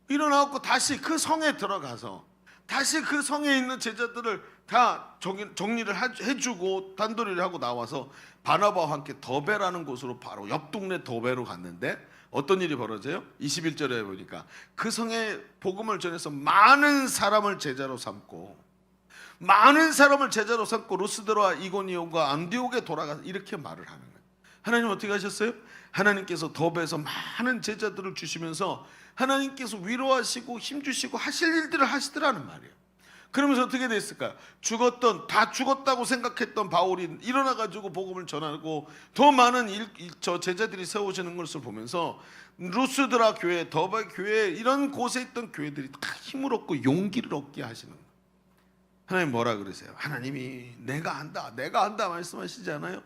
Speaker 4: 일어나고 다시 그 성에 들어가서 다시 그 성에 있는 제자들을 다 정리를 해주고 단도리를 하고 나와서 바나바와 함께 더베라는 곳으로 바로 옆 동네 더베로 갔는데 어떤 일이 벌어져요? 21절에 보니까 그 성에 복음을 전해서 많은 사람을 제자로 삼고 루스드라와 이고니온과 안디옥에 돌아가서 이렇게 말을 하는 거예요. 하나님 어떻게 하셨어요? 하나님께서 더베에서 많은 제자들을 주시면서 하나님께서 위로하시고 힘주시고 하실 일들을 하시더라는 말이에요. 그러면서 어떻게 됐을까요? 다 죽었다고 생각했던 바울이 일어나가지고 복음을 전하고 더 많은 제자들이 세워지는 것을 보면서 루스드라 교회, 더베 교회 이런 곳에 있던 교회들이 다 힘을 얻고 용기를 얻게 하시는 거예요. 하나님 뭐라 그러세요? 하나님이 내가 한다 말씀하시지 않아요?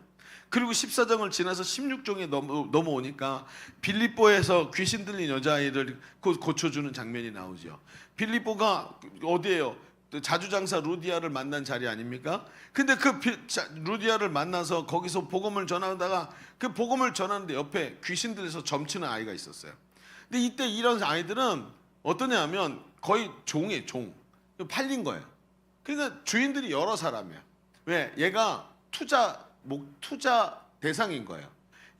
Speaker 4: 그리고 14장을 지나서 16장에 넘어오니까 빌립보에서 귀신 들린 여자아이를 고쳐주는 장면이 나오죠. 빌립보가 어디예요? 자주장사 루디아를 만난 자리 아닙니까? 근데 그 루디아를 만나서 거기서 복음을 전하다가 그 복음을 전하는데 옆에 귀신 들려서 점치는 아이가 있었어요. 근데 이때 이런 아이들은 어떠냐면 거의 종이에요. 종. 팔린 거예요. 그러니까 주인들이 여러 사람이야. 왜? 얘가 투자 대상인 거예요.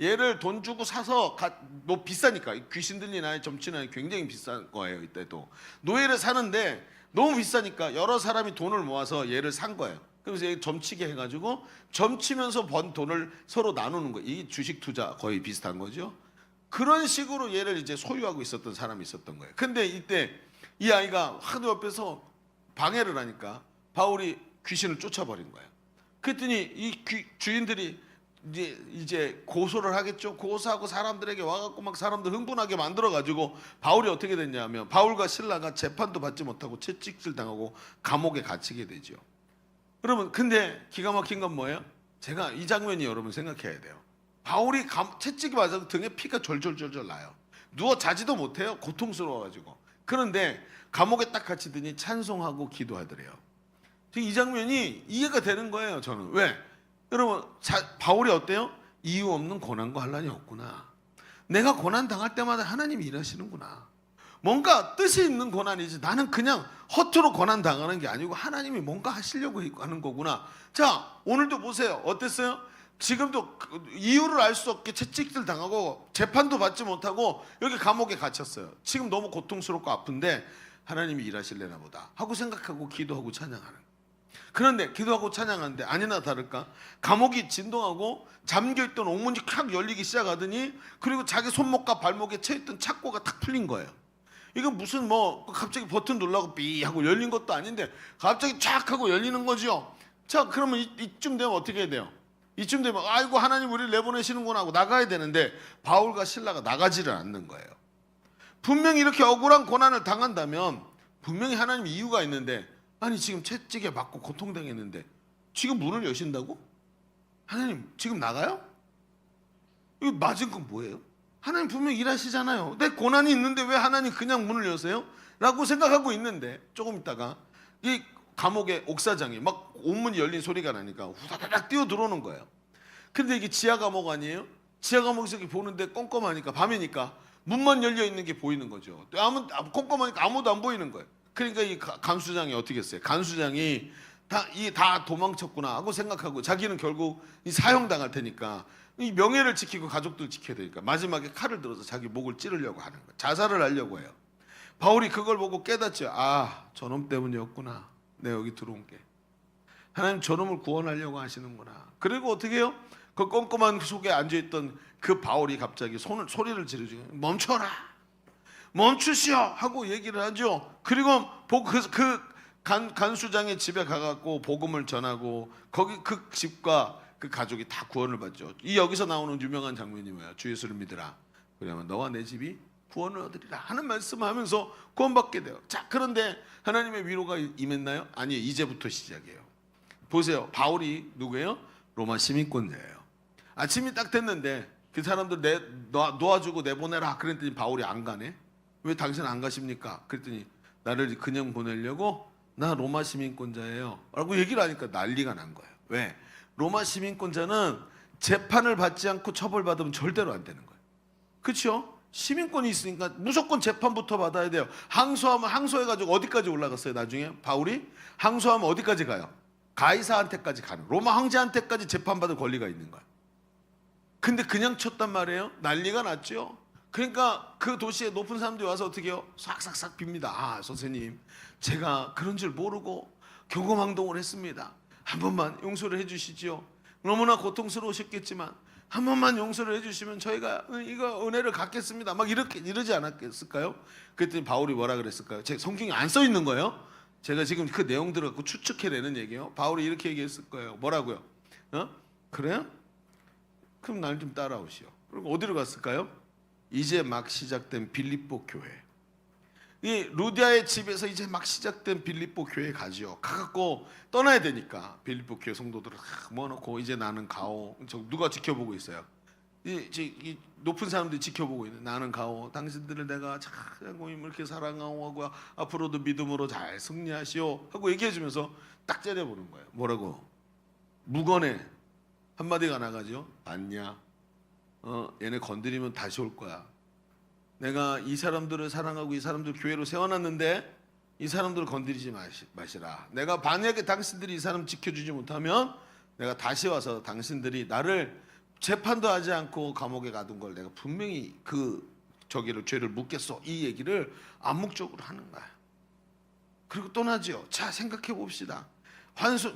Speaker 4: 얘를 돈 주고 사서 뭐 비싸니까 귀신들이나 점치나 굉장히 비싼 거예요. 이때도 노예를 사는데 너무 비싸니까 여러 사람이 돈을 모아서 얘를 산 거예요. 그래서 얘 점치게 해가지고 점치면서 번 돈을 서로 나누는 거예요. 이 주식 투자 거의 비슷한 거죠. 그런 식으로 얘를 이제 소유하고 있었던 사람이 있었던 거예요. 근데 이때 이 아이가 하도 옆에서 방해를 하니까 바울이 귀신을 쫓아버린 거예요. 그랬더니 이 주인들이 이제 고소를 하겠죠. 고소하고 사람들에게 와갖고 막 사람들 흥분하게 만들어가지고 바울이 어떻게 됐냐면 바울과 실라가 재판도 받지 못하고 채찍질 당하고 감옥에 갇히게 되죠. 여러분 근데 기가 막힌 건 뭐예요? 제가 이 장면이 여러분 생각해야 돼요. 바울이 채찍이 맞아서 등에 피가 졸졸졸졸 나요. 누워 자지도 못해요. 고통스러워가지고. 그런데 감옥에 딱 갇히더니 찬송하고 기도하더래요. 이 장면이 이해가 되는 거예요. 저는 왜? 여러분 바울이 어때요? 이유 없는 고난과 환난이 없구나. 내가 고난 당할 때마다 하나님이 일하시는구나. 뭔가 뜻이 있는 고난이지 나는 그냥 허투루 고난 당하는 게 아니고 하나님이 뭔가 하시려고 하는 거구나. 자 오늘도 보세요. 어땠어요? 지금도 이유를 알 수 없게 채찍질 당하고 재판도 받지 못하고 여기 감옥에 갇혔어요. 지금 너무 고통스럽고 아픈데 하나님이 일하실래나 보다 하고 생각하고 기도하고 찬양하는. 그런데 기도하고 찬양하는데 아니나 다를까 감옥이 진동하고 잠겨있던 옥문이 탁 열리기 시작하더니 그리고 자기 손목과 발목에 채있던 착고가 탁 풀린 거예요. 이거 무슨 뭐 갑자기 버튼 눌러고 삐 하고 열린 것도 아닌데 갑자기 쫙 하고 열리는 거죠. 자 그러면 이쯤 되면 어떻게 해야 돼요? 이쯤 되면 아이고 하나님 우리를 내보내시는구나 하고 나가야 되는데 바울과 실라가 나가지를 않는 거예요. 분명히 이렇게 억울한 고난을 당한다면 분명히 하나님 이유가 있는데 아니 지금 채찍에 맞고 고통당했는데 지금 문을 여신다고? 하나님 지금 나가요? 이거 맞은 건 뭐예요? 하나님 분명히 일하시잖아요. 내 고난이 있는데 왜 하나님 그냥 문을 여세요? 라고 생각하고 있는데 조금 있다가 이 감옥의 옥사장이 막 옥문이 열린 소리가 나니까 후다다닥 뛰어 들어오는 거예요. 근데 이게 지하 감옥 아니에요? 지하 감옥에서 보는데 komkom하니까 밤이니까 문만 열려 있는 게 보이는 거죠. komkom하니까 아무도 안 보이는 거예요. 그러니까 이 간수장이 어떻게 했어요? 간수장이 다 도망쳤구나 하고 생각하고 자기는 결국 이 사형당할 테니까 이 명예를 지키고 가족들 지켜야 되니까 마지막에 칼을 들어서 자기 목을 찌르려고 하는 거예요. 자살을 하려고 해요. 바울이 그걸 보고 깨닫죠. 아 저놈 때문이었구나. 내가 여기 들어온 게. 하나님 저놈을 구원하려고 하시는구나. 그리고 어떻게 해요? 그 꼼꼼한 속에 앉아있던 그 바울이 갑자기 소리를 지르죠. 멈춰라. 멈추시오 하고 얘기를 하죠. 그리고 그 간수장의 집에 가갖고 복음을 전하고 거기 그 집과 그 가족이 다 구원을 받죠. 이 여기서 나오는 유명한 장면이 뭐야? 주 예수를 믿으라. 그러면 너와 내 집이 구원을 얻으리라 하는 말씀하면서 구원받게 돼요. 자 그런데 하나님의 위로가 임했나요? 아니요. 이제부터 시작이에요. 보세요. 바울이 누구예요? 로마 시민권자예요. 아침이 딱 됐는데 그 사람들 놓아주고 내보내라 그랬더니 바울이 안 가네. 왜 당신 안 가십니까? 그랬더니 나를 그냥 보내려고 나 로마 시민권자예요 라고 얘기를 하니까 난리가 난 거예요. 왜? 로마 시민권자는 재판을 받지 않고 처벌받으면 절대로 안 되는 거예요. 그렇죠? 시민권이 있으니까 무조건 재판부터 받아야 돼요. 항소하면 항소해가지고 어디까지 올라갔어요? 나중에 바울이 항소하면 어디까지 가요? 가이사한테까지 가는 로마 황제한테까지 재판받을 권리가 있는 거예요. 근데 그냥 쳤단 말이에요. 난리가 났죠. 그러니까 그 도시에 높은 사람들이 와서 어떻게 해요? 싹싹싹 빕니다. 아 선생님 제가 그런 줄 모르고 경고망동을 했습니다. 한 번만 용서를 해주시지요. 너무나 고통스러우셨겠지만 한 번만 용서를 해주시면 저희가 이거 은혜를 갖겠습니다. 막 이러지 않았겠을까요? 그랬더니 바울이 뭐라 그랬을까요? 제 성경에 안 써 있는 거예요. 제가 지금 그 내용들을 갖고 추측해내는 얘기예요. 바울이 이렇게 얘기했을 거예요. 뭐라고요? 그래요? 그럼 날 좀 따라오시오. 그리고 어디로 갔을까요? 이제 막 시작된 빌립보 교회. 이 루디아의 집에서 이제 막 시작된 빌립보 교회에 가지요. 가갖고 떠나야 되니까 빌립보 교회 성도들을 모아놓고 이제 나는 가오. 누가 지켜보고 있어요? 이 높은 사람들이 지켜보고 있는 나는 가오. 당신들을 내가 참 이렇게 사랑하고 하고 앞으로도 믿음으로 잘 승리하시오 하고 얘기해주면서 딱 째려보는 거예요. 뭐라고? 무건에 한마디가 나가죠. 봤냐? 얘네 건드리면 다시 올 거야. 내가 이 사람들을 사랑하고 이 사람들 교회로 세워놨는데 이 사람들을 건드리지 마시라. 내가 만약에 당신들이 이 사람 지켜주지 못하면 내가 다시 와서 당신들이 나를 재판도 하지 않고 감옥에 가둔 걸 내가 분명히 저기를 죄를 묻겠어, 이 얘기를 암묵적으로 하는 거야. 그리고 떠나지요. 자, 생각해 봅시다.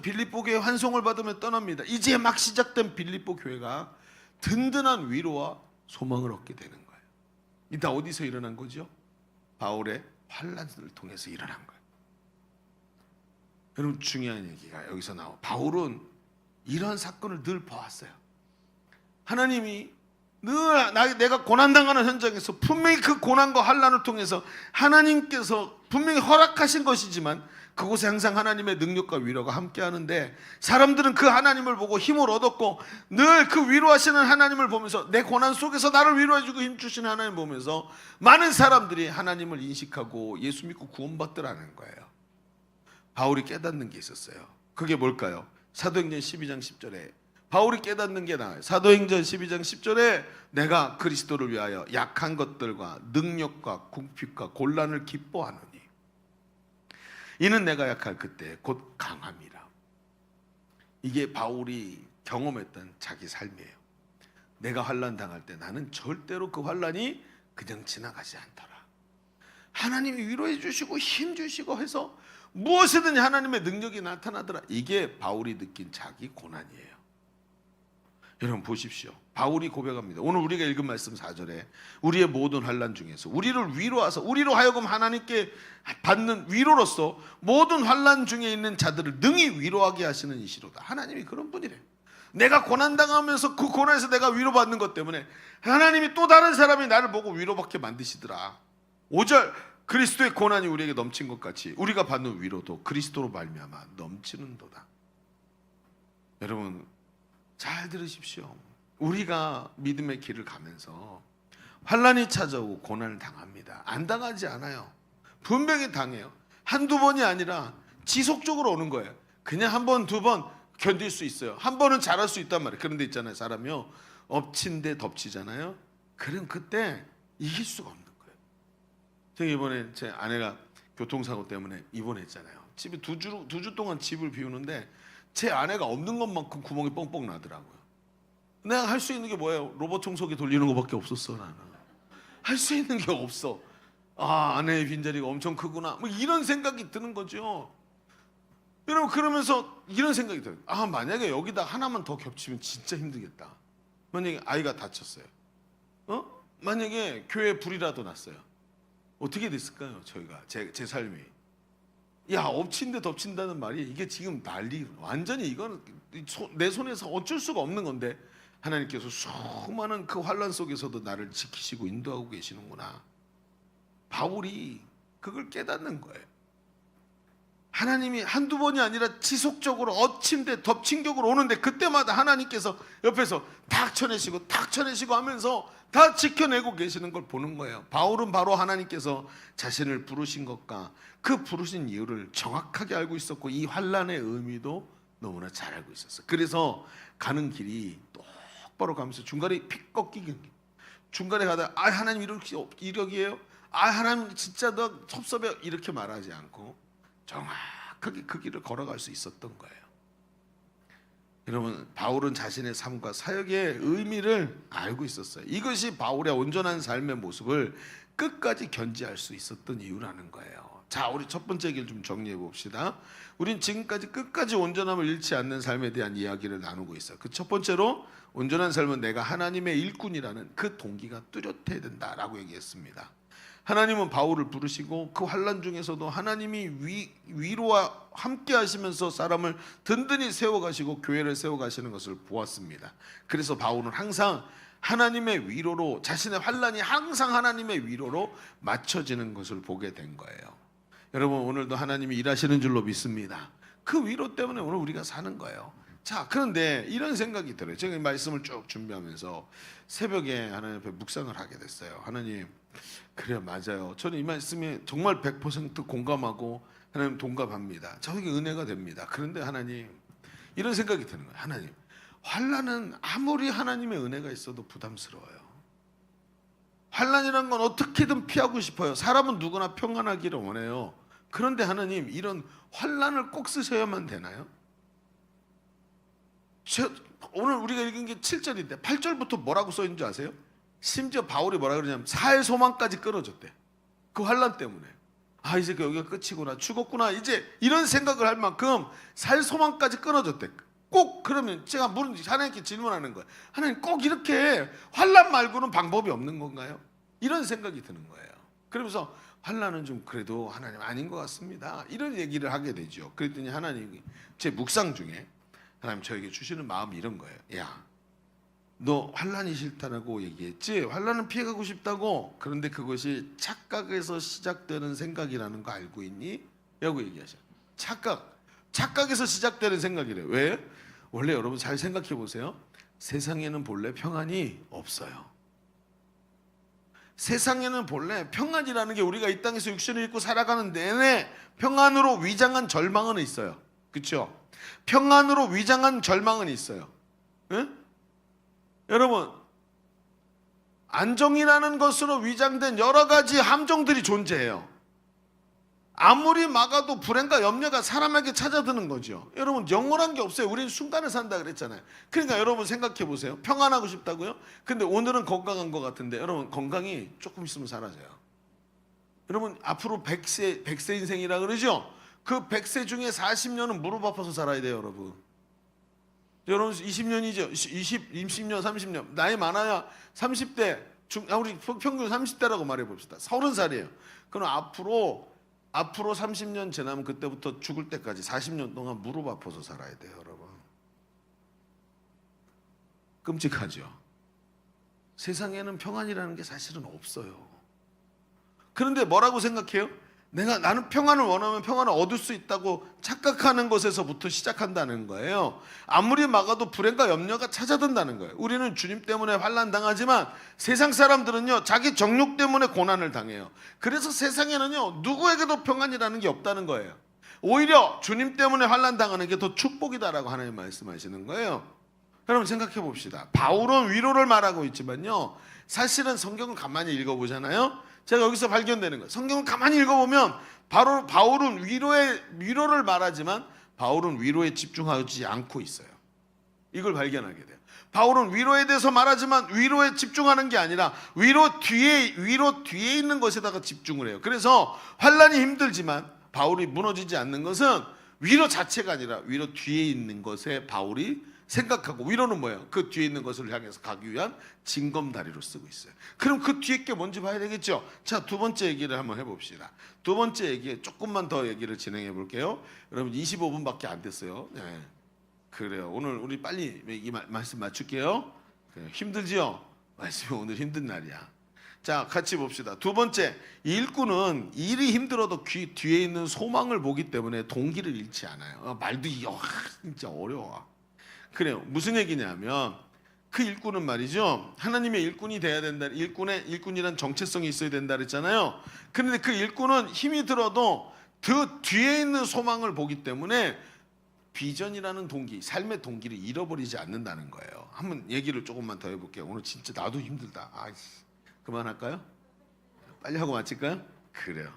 Speaker 4: 빌립보 교회 환송을 받으며 떠납니다. 이제 막 시작된 빌립보 교회가 든든한 위로와 소망을 얻게 되는 거예요. 이 다 어디서 일어난 거죠? 바울의 환난을 통해서 일어난 거예요. 여러분, 중요한 얘기가 여기서 나와. 바울은 이런 사건을 늘 봐왔어요. 하나님이 늘 내가 고난당하는 현장에서 분명히 그 고난과 환난을 통해서 하나님께서 분명히 허락하신 것이지만 그곳에 항상 하나님의 능력과 위로가 함께 하는데, 사람들은 그 하나님을 보고 힘을 얻었고 늘 그 위로하시는 하나님을 보면서, 내 고난 속에서 나를 위로해주고 힘주시는 하나님 보면서 많은 사람들이 하나님을 인식하고 예수 믿고 구원받더라는 거예요. 바울이 깨닫는 게 있었어요. 그게 뭘까요? 사도행전 12장 10절에 바울이 깨닫는 게 나와요. 사도행전 12장 10절에 내가 그리스도를 위하여 약한 것들과 능력과 궁핍과 곤란을 기뻐하노니 이는 내가 약할 그때 곧 강함이라. 이게 바울이 경험했던 자기 삶이에요. 내가 환난 당할 때 나는 절대로 그 환난이 그냥 지나가지 않더라. 하나님이 위로해 주시고 힘 주시고 해서 무엇이든지 하나님의 능력이 나타나더라. 이게 바울이 느낀 자기 고난이에요. 여러분 보십시오. 바울이 고백합니다. 오늘 우리가 읽은 말씀 4절에 우리의 모든 환난 중에서 우리를 위로하사 우리로 하여금 하나님께 받는 위로로서 모든 환난 중에 있는 자들을 능히 위로하게 하시는 이시로다. 하나님이 그런 분이래요. 내가 고난당하면서 그 고난에서 내가 위로받는 것 때문에 하나님이 또 다른 사람이 나를 보고 위로받게 만드시더라. 5절 그리스도의 고난이 우리에게 넘친 것 같이 우리가 받는 위로도 그리스도로 말미암아 넘치는도다. 여러분 잘 들으십시오. 우리가 믿음의 길을 가면서 환난이 찾아오고 고난을 당합니다. 안 당하지 않아요. 분명히 당해요. 한두 번이 아니라 지속적으로 오는 거예요. 그냥 한 번, 두 번 견딜 수 있어요. 한 번은 잘할 수 있단 말이에요. 그런데 있잖아요. 사람이요. 엎친 데 덮치잖아요. 그럼 그때 이길 수가 없는 거예요. 제가 이번에 제 아내가 교통사고 때문에 입원했잖아요. 집에 두 주 동안 집을 비우는데 제 아내가 없는 것만큼 구멍이 뻥뻥 나더라고요. 내가 할 수 있는 게 뭐예요? 로봇 청소기 돌리는 것밖에 없었어. 나는 할 수 있는 게 없어. 아, 아내의 빈자리가 엄청 크구나. 뭐 이런 생각이 드는 거죠. 여러분 그러면서 이런 생각이 들어요. 아, 만약에 여기다 하나만 더 겹치면 진짜 힘들겠다. 만약에 아이가 다쳤어요. 만약에 교회에 불이라도 났어요. 어떻게 됐을까요? 저희가 제 삶이. 야, 엎친 데 덮친다는 말이 이게 지금 난리, 완전히 이건 내 손에서 어쩔 수가 없는 건데 하나님께서 수많은 그 환난 속에서도 나를 지키시고 인도하고 계시는구나. 바울이 그걸 깨닫는 거예요. 하나님이 한두 번이 아니라 지속적으로 엎친 데 덮친 격으로 오는데 그때마다 하나님께서 옆에서 탁 쳐내시고 하면서 다 지켜내고 계시는 걸 보는 거예요. 바울은 바로 하나님께서 자신을 부르신 것과 그 부르신 이유를 정확하게 알고 있었고 이 환난의 의미도 너무나 잘 알고 있었어요. 그래서 가는 길이 똑바로 가면서 중간에 픽 꺾이긴, 중간에 가다가 아, 하나님 이력이에요? 아, 하나님 진짜 너 섭섭해, 이렇게 말하지 않고 정확하게 그 길을 걸어갈 수 있었던 거예요. 여러분 바울은 자신의 삶과 사역의 의미를 알고 있었어요. 이것이 바울의 온전한 삶의 모습을 끝까지 견지할 수 있었던 이유라는 거예요. 자, 우리 첫 번째 얘기를 좀 정리해 봅시다. 우린 지금까지 끝까지 온전함을 잃지 않는 삶에 대한 이야기를 나누고 있어요. 그 첫 번째로 온전한 삶은 내가 하나님의 일꾼이라는 그 동기가 뚜렷해야 된다라고 얘기했습니다. 하나님은 바울을 부르시고 그 환난 중에서도 하나님이 위로와 함께 하시면서 사람을 든든히 세워가시고 교회를 세워가시는 것을 보았습니다. 그래서 바울은 항상 하나님의 위로로, 자신의 환난이 항상 하나님의 위로로 맞춰지는 것을 보게 된 거예요. 여러분 오늘도 하나님이 일하시는 줄로 믿습니다. 그 위로 때문에 오늘 우리가 사는 거예요. 자, 그런데 이런 생각이 들어요. 제가 이 말씀을 쭉 준비하면서 새벽에 하나님 앞에 묵상을 하게 됐어요. 하나님, 그래 맞아요. 저는 이 말씀에 정말 100% 공감하고 하나님 동감합니다. 저에게 은혜가 됩니다. 그런데 하나님, 이런 생각이 드는 거예요. 하나님, 환난은 아무리 하나님의 은혜가 있어도 부담스러워요. 환난이란 건 어떻게든 피하고 싶어요. 사람은 누구나 평안하기를 원해요. 그런데 하나님, 이런 환난을 꼭 쓰셔야만 되나요? 오늘 우리가 읽은 게 7절인데 8절부터 뭐라고 써 있는 줄 아세요? 심지어 바울이 뭐라 그러냐면 살 소망까지 끊어졌대. 그 환난 때문에. 아, 이제 여기가 끝이구나, 죽었구나, 이제 이런 생각을 할 만큼 살 소망까지 끊어졌대. 꼭 그러면 제가 하나님께 질문하는 거예요. 하나님, 꼭 이렇게 환난 말고는 방법이 없는 건가요? 이런 생각이 드는 거예요. 그러면서 환난은 좀 그래도 하나님 아닌 것 같습니다, 이런 얘기를 하게 되죠. 그랬더니 하나님이 제 묵상 중에 하나님 저에게 주시는 마음이 이런 거예요. 야, 너 환난이 싫다라고 얘기했지? 환난은 피해가고 싶다고. 그런데 그것이 착각에서 시작되는 생각이라는 거 알고 있니? 라고 얘기하셔요. 착각에서 시작되는 생각이래요. 왜? 원래 여러분 잘 생각해 보세요. 세상에는 본래 평안이 없어요. 세상에는 본래 평안이라는 게 우리가 이 땅에서 육신을 입고 살아가는 내내 평안으로 위장한 절망은 있어요. 그렇죠? 평안으로 위장한 절망은 있어요. 응? 여러분, 안정이라는 것으로 위장된 여러 가지 함정들이 존재해요. 아무리 막아도 불행과 염려가 사람에게 찾아드는 거죠. 여러분, 영원한 게 없어요. 우리는 순간을 산다 그랬잖아요. 그러니까 여러분 생각해 보세요. 평안하고 싶다고요? 근데 오늘은 건강한 것 같은데 여러분, 건강이 조금 있으면 사라져요. 여러분, 앞으로 100세 인생이라 그러죠? 그 100세 중에 40년은 무릎 아파서 살아야 돼요, 여러분. 여러분 20년이죠. 20년, 30년. 나이 많아야 30대, 우리 평균 30대라고 말해 봅시다. 30살이에요. 그럼 앞으로 30년 지나면 그때부터 죽을 때까지 40년 동안 무릎 아파서 살아야 돼요, 여러분. 끔찍하죠. 세상에는 평안이라는 게 사실은 없어요. 그런데 뭐라고 생각해요? 나는 평안을 원하면 평안을 얻을 수 있다고 착각하는 것에서부터 시작한다는 거예요. 아무리 막아도 불행과 염려가 찾아든다는 거예요. 우리는 주님 때문에 환난 당하지만 세상 사람들은요, 자기 정욕 때문에 고난을 당해요. 그래서 세상에는요, 누구에게도 평안이라는 게 없다는 거예요. 오히려 주님 때문에 환난 당하는 게 더 축복이다라고 하나님 말씀하시는 거예요. 여러분 생각해 봅시다. 바울은 위로를 말하고 있지만요, 사실은 성경을 가만히 읽어보잖아요. 제가 여기서 발견되는 거예요. 성경을 가만히 읽어보면 바울은 위로를 말하지만 바울은 위로에 집중하지 않고 있어요. 이걸 발견하게 돼요. 바울은 위로에 대해서 말하지만 위로에 집중하는 게 아니라 위로 뒤에 있는 것에다가 집중을 해요. 그래서 환난이 힘들지만 바울이 무너지지 않는 것은 위로 자체가 아니라 위로 뒤에 있는 것에 바울이 생각하고, 위로는 뭐예요? 그 뒤에 있는 것을 향해서 가기 위한 징검다리로 쓰고 있어요. 그럼 그 뒤에 게 뭔지 봐야 되겠죠? 자, 두 번째 얘기를 한번 해봅시다. 두 번째 얘기에 조금만 더 얘기를 진행해 볼게요. 여러분 25분밖에 안 됐어요. 네. 그래요. 오늘 우리 빨리 이 말씀 맞출게요. 그래요. 힘들지요? 말씀이 오늘 힘든 날이야. 자, 같이 봅시다. 두 번째, 일꾼은 일이 힘들어도 뒤에 있는 소망을 보기 때문에 동기를 잃지 않아요. 말도 진짜 어려워. 그래요. 무슨 얘기냐면 그 일꾼은 말이죠, 하나님의 일꾼이 돼야 된다. 일꾼이란 정체성이 있어야 된다 그랬잖아요. 그런데 그 일꾼은 힘이 들어도 그 뒤에 있는 소망을 보기 때문에 비전이라는 동기, 삶의 동기를 잃어버리지 않는다는 거예요. 한번 얘기를 조금만 더 해볼게요. 오늘 진짜 나도 힘들다. 그만할까요? 빨리 하고 마칠까요? 그래요.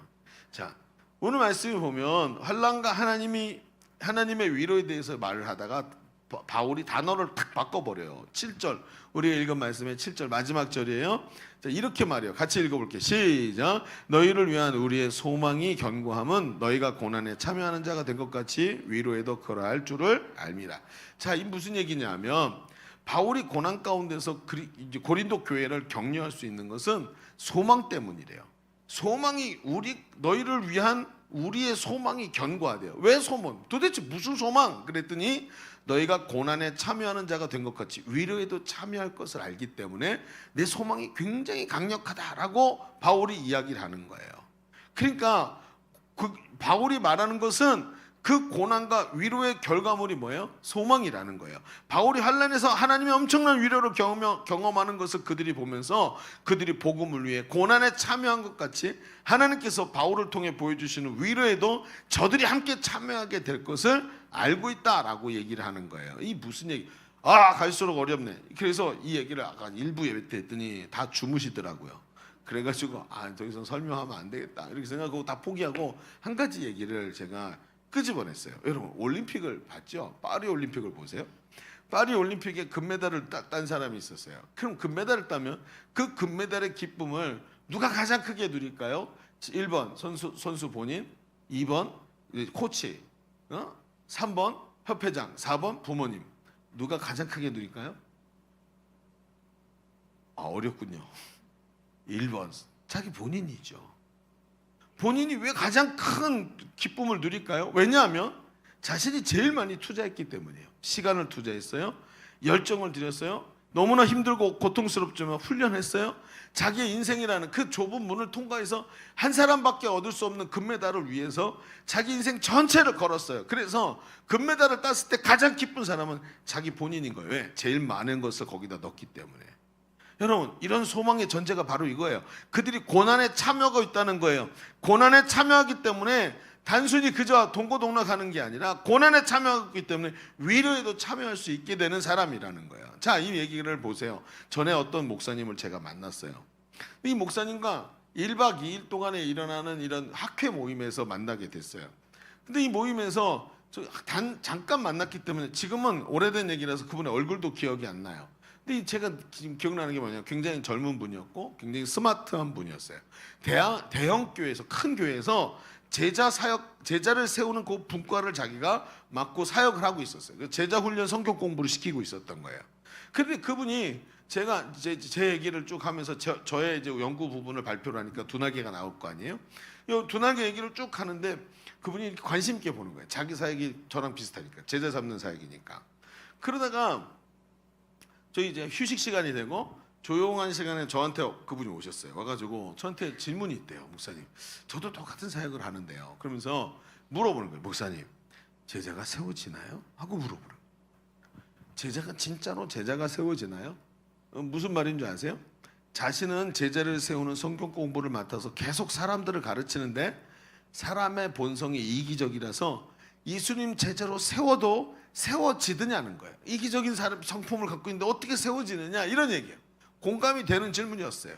Speaker 4: 자, 오늘 말씀을 보면 환난과 하나님의 위로에 대해서 말을 하다가 바울이 단어를 탁 바꿔버려요. 7절, 우리가 읽은 말씀의 7절 마지막 절이에요. 자, 이렇게 말해요. 같이 읽어볼게요. 시작. 너희를 위한 우리의 소망이 견고함은 너희가 고난에 참여하는 자가 된 것 같이 위로에도 그러할 줄을 알미라. 자, 이 무슨 얘기냐면 바울이 고난 가운데서 고린도 교회를 격려할 수 있는 것은 소망 때문이래요. 소망이 너희를 위한 우리의 소망이 견고하대요. 왜 소망? 도대체 무슨 소망? 그랬더니 너희가 고난에 참여하는 자가 된 것 같이 위로에도 참여할 것을 알기 때문에 내 소망이 굉장히 강력하다라고 바울이 이야기를 하는 거예요. 그러니까 바울이 말하는 것은 그 고난과 위로의 결과물이 뭐예요? 소망이라는 거예요. 바울이 환난에서 하나님의 엄청난 위로를 경험하는 것을 그들이 보면서 그들이 복음을 위해 고난에 참여한 것 같이 하나님께서 바울을 통해 보여주시는 위로에도 저들이 함께 참여하게 될 것을 알고 있다라고 얘기를 하는 거예요. 이 무슨 얘기? 갈수록 어렵네. 그래서 이 얘기를 아까 일부 예배 때 했더니 다 주무시더라고요. 그래가지고 더 이상 설명하면 안 되겠다 이렇게 생각하고 다 포기하고 한 가지 얘기를 제가 끄집어냈어요. 여러분 올림픽을 봤죠? 파리 올림픽을 보세요. 파리 올림픽에 금메달을 딴 사람이 있었어요. 그럼 금메달을 따면 그 금메달의 기쁨을 누가 가장 크게 누릴까요? 1번 선수 본인, 2번 코치, 3번 협회장, 4번 부모님. 누가 가장 크게 누릴까요? 어렵군요. 1번 자기 본인이죠. 본인이 왜 가장 큰 기쁨을 누릴까요? 왜냐하면 자신이 제일 많이 투자했기 때문이에요. 시간을 투자했어요. 열정을 들였어요. 너무나 힘들고 고통스럽지만 훈련했어요. 자기의 인생이라는 그 좁은 문을 통과해서 한 사람밖에 얻을 수 없는 금메달을 위해서 자기 인생 전체를 걸었어요. 그래서 금메달을 땄을 때 가장 기쁜 사람은 자기 본인인 거예요. 왜? 제일 많은 것을 거기다 넣었기 때문에. 여러분, 이런 소망의 전제가 바로 이거예요. 그들이 고난에 참여하고 있다는 거예요. 고난에 참여하기 때문에 단순히 그저 동고동락하는 게 아니라 고난에 참여하기 때문에 위로에도 참여할 수 있게 되는 사람이라는 거예요. 자, 이 얘기를 보세요. 전에 어떤 목사님을 제가 만났어요. 이 목사님과 1박 2일 동안에 일어나는 이런 학회 모임에서 만나게 됐어요. 근데 이 모임에서 잠깐 만났기 때문에 지금은 오래된 얘기라서 그분의 얼굴도 기억이 안 나요. 근데 제가 지금 기억나는 게 뭐냐면 굉장히 젊은 분이었고 굉장히 스마트한 분이었어요. 대형 교회에서, 큰 교회에서 제자를 세우는 그 분과를 자기가 맡고 사역을 하고 있었어요. 제자 훈련 성격 공부를 시키고 있었던 거예요. 그런데 그분이 제가 제 얘기를 쭉 하면서 저의 이제 연구 부분을 발표를 하니까 두날개가 나올 거 아니에요? 이 두날개 얘기를 쭉 하는데 그분이 이렇게 관심 있게 보는 거예요. 자기 사역이 저랑 비슷하니까, 제자 잡는 사역이니까. 그러다가 저희 이제 휴식 시간이 되고 조용한 시간에 저한테 그분이 오셨어요. 와가지고 저한테 질문이 있대요. 목사님, 저도 똑같은 사역을 하는데요. 그러면서 물어보는 거예요. 목사님, 제자가 세워지나요? 하고 물어보는 거예요. 제자가 진짜로 제자가 세워지나요? 무슨 말인 줄 아세요? 자신은 제자를 세우는 성경 공부를 맡아서 계속 사람들을 가르치는데 사람의 본성이 이기적이라서 예수님 제자로 세워도 세워지느냐는 거예요. 이기적인 사람 성품을 갖고 있는데 어떻게 세워지느냐, 이런 얘기예요. 공감이 되는 질문이었어요.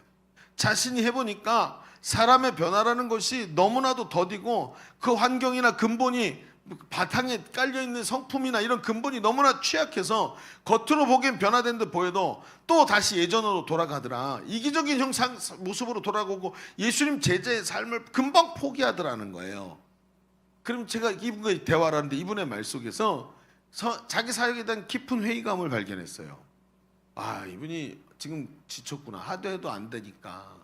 Speaker 4: 자신이 해보니까 사람의 변화라는 것이 너무나도 더디고 그 환경이나 근본이 바탕에 깔려있는 성품이나 이런 근본이 너무나 취약해서 겉으로 보기엔 변화된 듯 보여도 또 다시 예전으로 돌아가더라. 이기적인 형상 모습으로 돌아오고 예수님 제자의 삶을 금방 포기하더라는 거예요. 그럼 제가 이분과 대화를 하는데 이분의 말 속에서 자기 사역에 대한 깊은 회의감을 발견했어요. 아, 이분이 지금 지쳤구나. 하도 해도 안 되니까.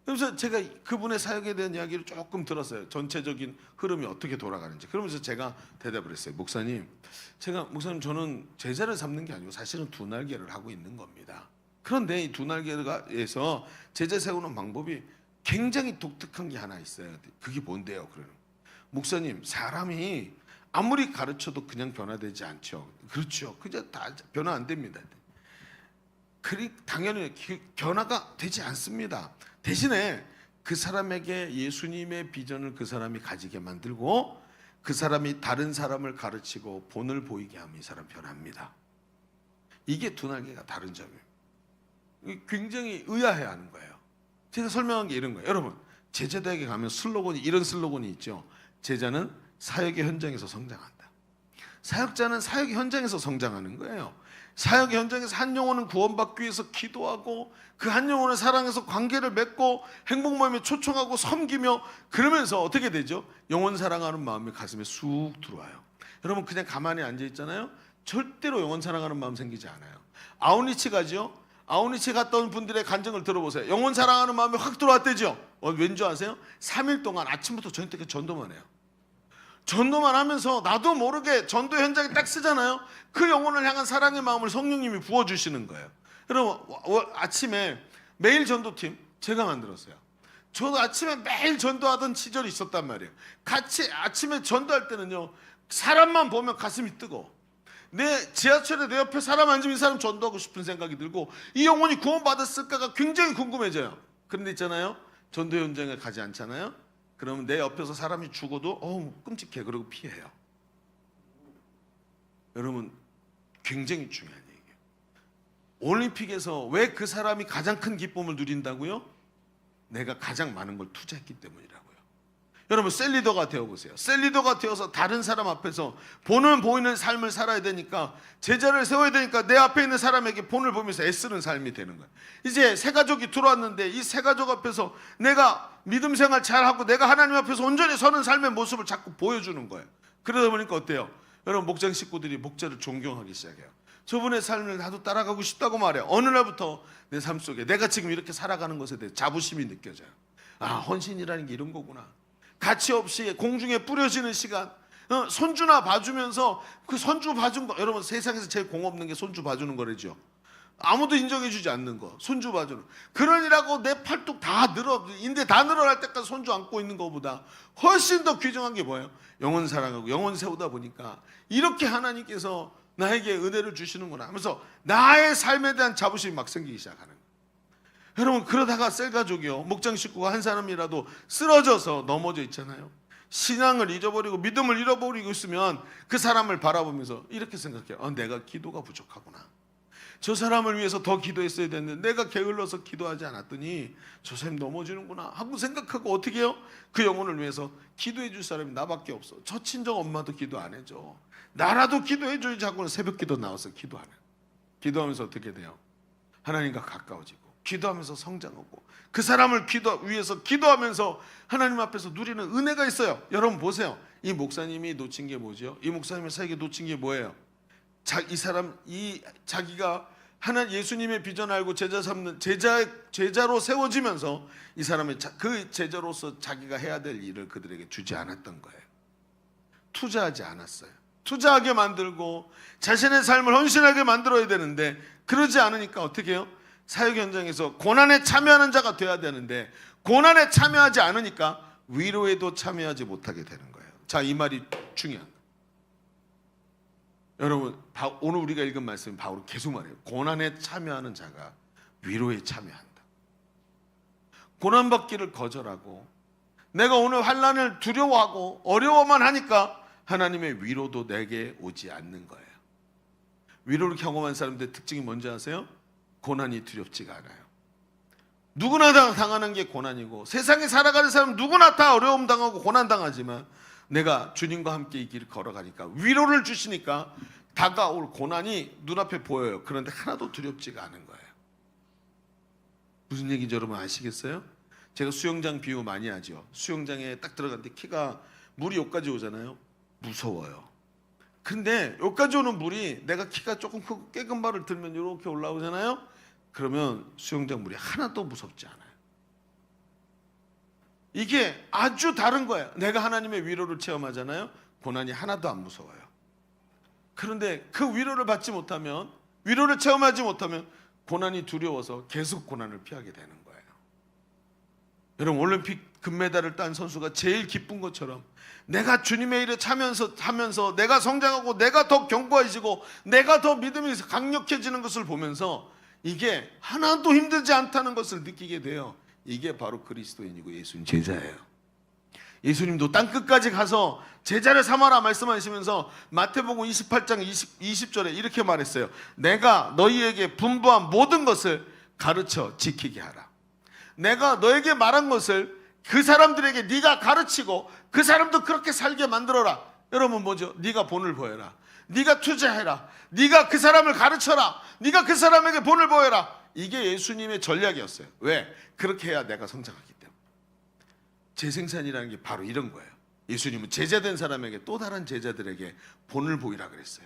Speaker 4: 그래서 제가 그분의 사역에 대한 이야기를 조금 들었어요. 전체적인 흐름이 어떻게 돌아가는지. 그러면서 제가 대답을 했어요. 목사님, 저는 제자를 삼는 게 아니고 사실은 두날개를 하고 있는 겁니다. 그런데 이 두날개에서 제자 세우는 방법이 굉장히 독특한 게 하나 있어요. 그게 뭔데요? 그러는 목사님, 사람이 아무리 가르쳐도 그냥 변화되지 않죠. 그렇죠. 그냥 다 변화 안 됩니다. 당연히 변화가 되지 않습니다. 대신에 그 사람에게 예수님의 비전을 그 사람이 가지게 만들고 그 사람이 다른 사람을 가르치고 본을 보이게 하면 이 사람 변합니다. 이게 두날개가 다른 점이에요. 굉장히 의아해하는 거예요. 제가 설명한 게 이런 거예요. 여러분, 제자대학에 가면 이런 슬로건이 있죠. 제자는 사역의 현장에서 성장한다. 사역자는 사역의 현장에서 성장하는 거예요. 사역의 현장에서 한 영혼은 구원받기 위해서 기도하고 그 한 영혼을 사랑해서 관계를 맺고 행복 모임에 초청하고 섬기며 그러면서 어떻게 되죠? 영혼 사랑하는 마음이 가슴에 쑥 들어와요. 여러분, 그냥 가만히 앉아 있잖아요. 절대로 영혼 사랑하는 마음 생기지 않아요. 아우니치 가죠? 아우니치 갔다 온 분들의 간증을 들어보세요. 영혼 사랑하는 마음이 확 들어왔대죠? 왠지 아세요? 3일 동안 아침부터 저녁까지 전도만 해요. 전도만 하면서 나도 모르게 전도 현장에 딱 쓰잖아요. 그 영혼을 향한 사랑의 마음을 성령님이 부어주시는 거예요. 여러분, 아침에 매일 전도팀 제가 만들었어요. 저도 아침에 매일 전도하던 시절이 있었단 말이에요. 같이 아침에 전도할 때는요, 사람만 보면 가슴이 뜨거워. 지하철에 내 옆에 사람 앉으면 이 사람 전도하고 싶은 생각이 들고 이 영혼이 구원받았을까가 굉장히 궁금해져요. 그런데 있잖아요, 전도 현장에 가지 않잖아요. 그러면 내 옆에서 사람이 죽어도 끔찍해, 그러고 피해요. 여러분, 굉장히 중요한 얘기예요. 올림픽에서 왜 그 사람이 가장 큰 기쁨을 누린다고요? 내가 가장 많은 걸 투자했기 때문이라고요. 여러분 셀리더가 되어보세요. 셀리더가 되어서 다른 사람 앞에서 본은 보이는 삶을 살아야 되니까, 제자를 세워야 되니까 내 앞에 있는 사람에게 본을 보면서 애쓰는 삶이 되는 거예요. 이제 새 가족이 들어왔는데 이 새 가족 앞에서 내가 믿음 생활 잘하고 내가 하나님 앞에서 온전히 서는 삶의 모습을 자꾸 보여주는 거예요. 그러다 보니까 어때요? 여러분 목장 식구들이 목자를 존경하기 시작해요. 저분의 삶을 나도 따라가고 싶다고 말해요. 어느 날부터 내 삶 속에 내가 지금 이렇게 살아가는 것에 대해 자부심이 느껴져요. 아, 헌신이라는 게 이런 거구나. 가치 없이 공중에 뿌려지는 시간, 손주나 봐주면서 그 손주 봐준 거, 여러분 세상에서 제일 공없는 게 손주 봐주는 거래죠. 아무도 인정해주지 않는 거, 손주 봐주는. 그러니라고 내 팔뚝 다 인대 다 늘어날 때까지 손주 안고 있는 것보다 훨씬 더 귀중한 게 뭐예요? 영혼 사랑하고 영혼 세우다 보니까 이렇게 하나님께서 나에게 은혜를 주시는구나 하면서 나의 삶에 대한 자부심이 막 생기기 시작하는 거예요. 여러분 그러다가 셀가족이요, 목장 식구가 한 사람이라도 쓰러져서 넘어져 있잖아요. 신앙을 잊어버리고 믿음을 잃어버리고 있으면 그 사람을 바라보면서 이렇게 생각해요. 내가 기도가 부족하구나. 저 사람을 위해서 더 기도했어야 됐는데 내가 게을러서 기도하지 않았더니 저 사람이 넘어지는구나 하고 생각하고 어떻게 해요? 그 영혼을 위해서 기도해 줄 사람이 나밖에 없어. 저 친정 엄마도 기도 안 해줘. 나라도 기도해 줘야지 하고는 새벽 기도 나와서 기도하는. 기도하면서 어떻게 돼요? 하나님과 가까워지고 기도하면서 성장하고 그 사람을 위해서 기도하면서 하나님 앞에서 누리는 은혜가 있어요. 여러분 보세요. 이 목사님이 놓친 게 뭐죠? 이 목사님의 사역에 놓친 게 뭐예요? 자기가 예수님의 비전 알고 제자 삼는 제자로 세워지면서 이 사람의 그 제자로서 자기가 해야 될 일을 그들에게 주지 않았던 거예요. 투자하지 않았어요. 투자하게 만들고 자신의 삶을 헌신하게 만들어야 되는데 그러지 않으니까 어떻게 해요? 사역 현장에서 고난에 참여하는 자가 돼야 되는데 고난에 참여하지 않으니까 위로에도 참여하지 못하게 되는 거예요. 자, 이 말이 중요한 거예요. 여러분 오늘 우리가 읽은 말씀은 바울이 계속 말해요. 고난에 참여하는 자가 위로에 참여한다. 고난받기를 거절하고 내가 오늘 환난을 두려워하고 어려워만 하니까 하나님의 위로도 내게 오지 않는 거예요. 위로를 경험한 사람들의 특징이 뭔지 아세요? 고난이 두렵지가 않아요. 누구나 당하는 게 고난이고 세상에 살아가는 사람 누구나 다 어려움 당하고 고난 당하지만 내가 주님과 함께 이 길을 걸어가니까 위로를 주시니까 다가올 고난이 눈앞에 보여요. 그런데 하나도 두렵지가 않은 거예요. 무슨 얘기인지 여러분 아시겠어요? 제가 수영장 비유 많이 하죠. 수영장에 딱 들어갔는데 물이 여기까지 오잖아요. 무서워요. 근데 여기까지 오는 물이 내가 키가 조금 크고 깨끗한 발을 들면 이렇게 올라오잖아요. 그러면 수영장 물이 하나도 무섭지 않아요. 이게 아주 다른 거예요. 내가 하나님의 위로를 체험하잖아요. 고난이 하나도 안 무서워요. 그런데 그 위로를 받지 못하면, 위로를 체험하지 못하면 고난이 두려워서 계속 고난을 피하게 되는 거예요. 여러분 올림픽 금메달을 딴 선수가 제일 기쁜 것처럼 내가 주님의 일에 하면서 내가 성장하고 내가 더 견고해지고 내가 더 믿음이 강력해지는 것을 보면서 이게 하나도 힘들지 않다는 것을 느끼게 돼요. 이게 바로 그리스도인이고 예수님 제자예요. 예수님도 땅끝까지 가서 제자를 삼아라 말씀하시면서 마태복음 28장 20절에 이렇게 말했어요. 내가 너희에게 분부한 모든 것을 가르쳐 지키게 하라. 내가 너에게 말한 것을 그 사람들에게 네가 가르치고 그 사람도 그렇게 살게 만들어라. 여러분 뭐죠? 네가 본을 보여라. 네가 투자해라. 네가 그 사람을 가르쳐라. 네가 그 사람에게 본을 보여라. 이게 예수님의 전략이었어요. 왜? 그렇게 해야 내가 성장하기 때문에. 재생산이라는 게 바로 이런 거예요. 예수님은 제자된 사람에게 또 다른 제자들에게 본을 보이라 그랬어요.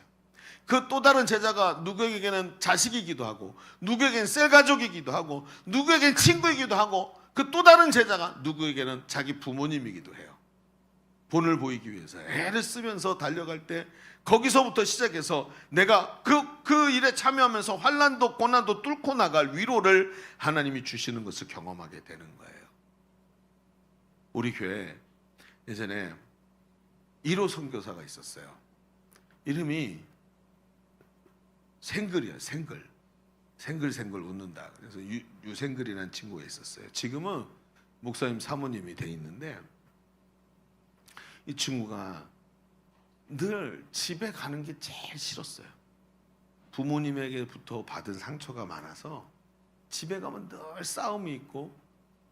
Speaker 4: 그 또 다른 제자가 누구에게는 자식이기도 하고 누구에게는 셀가족이기도 하고 누구에게는 친구이기도 하고 그 또 다른 제자가 누구에게는 자기 부모님이기도 해요. 본을 보이기 위해서 애를 쓰면서 달려갈 때 거기서부터 시작해서 내가 그 일에 참여하면서 환난도 고난도 뚫고 나갈 위로를 하나님이 주시는 것을 경험하게 되는 거예요. 우리 교회에 예전에 1호 선교사가 있었어요. 이름이 생글이야. 생글 웃는다. 그래서 유생글이라는 친구가 있었어요. 지금은 목사님 사모님이 돼 있는데 이 친구가 늘 집에 가는 게 제일 싫었어요. 부모님에게부터 받은 상처가 많아서 집에 가면 늘 싸움이 있고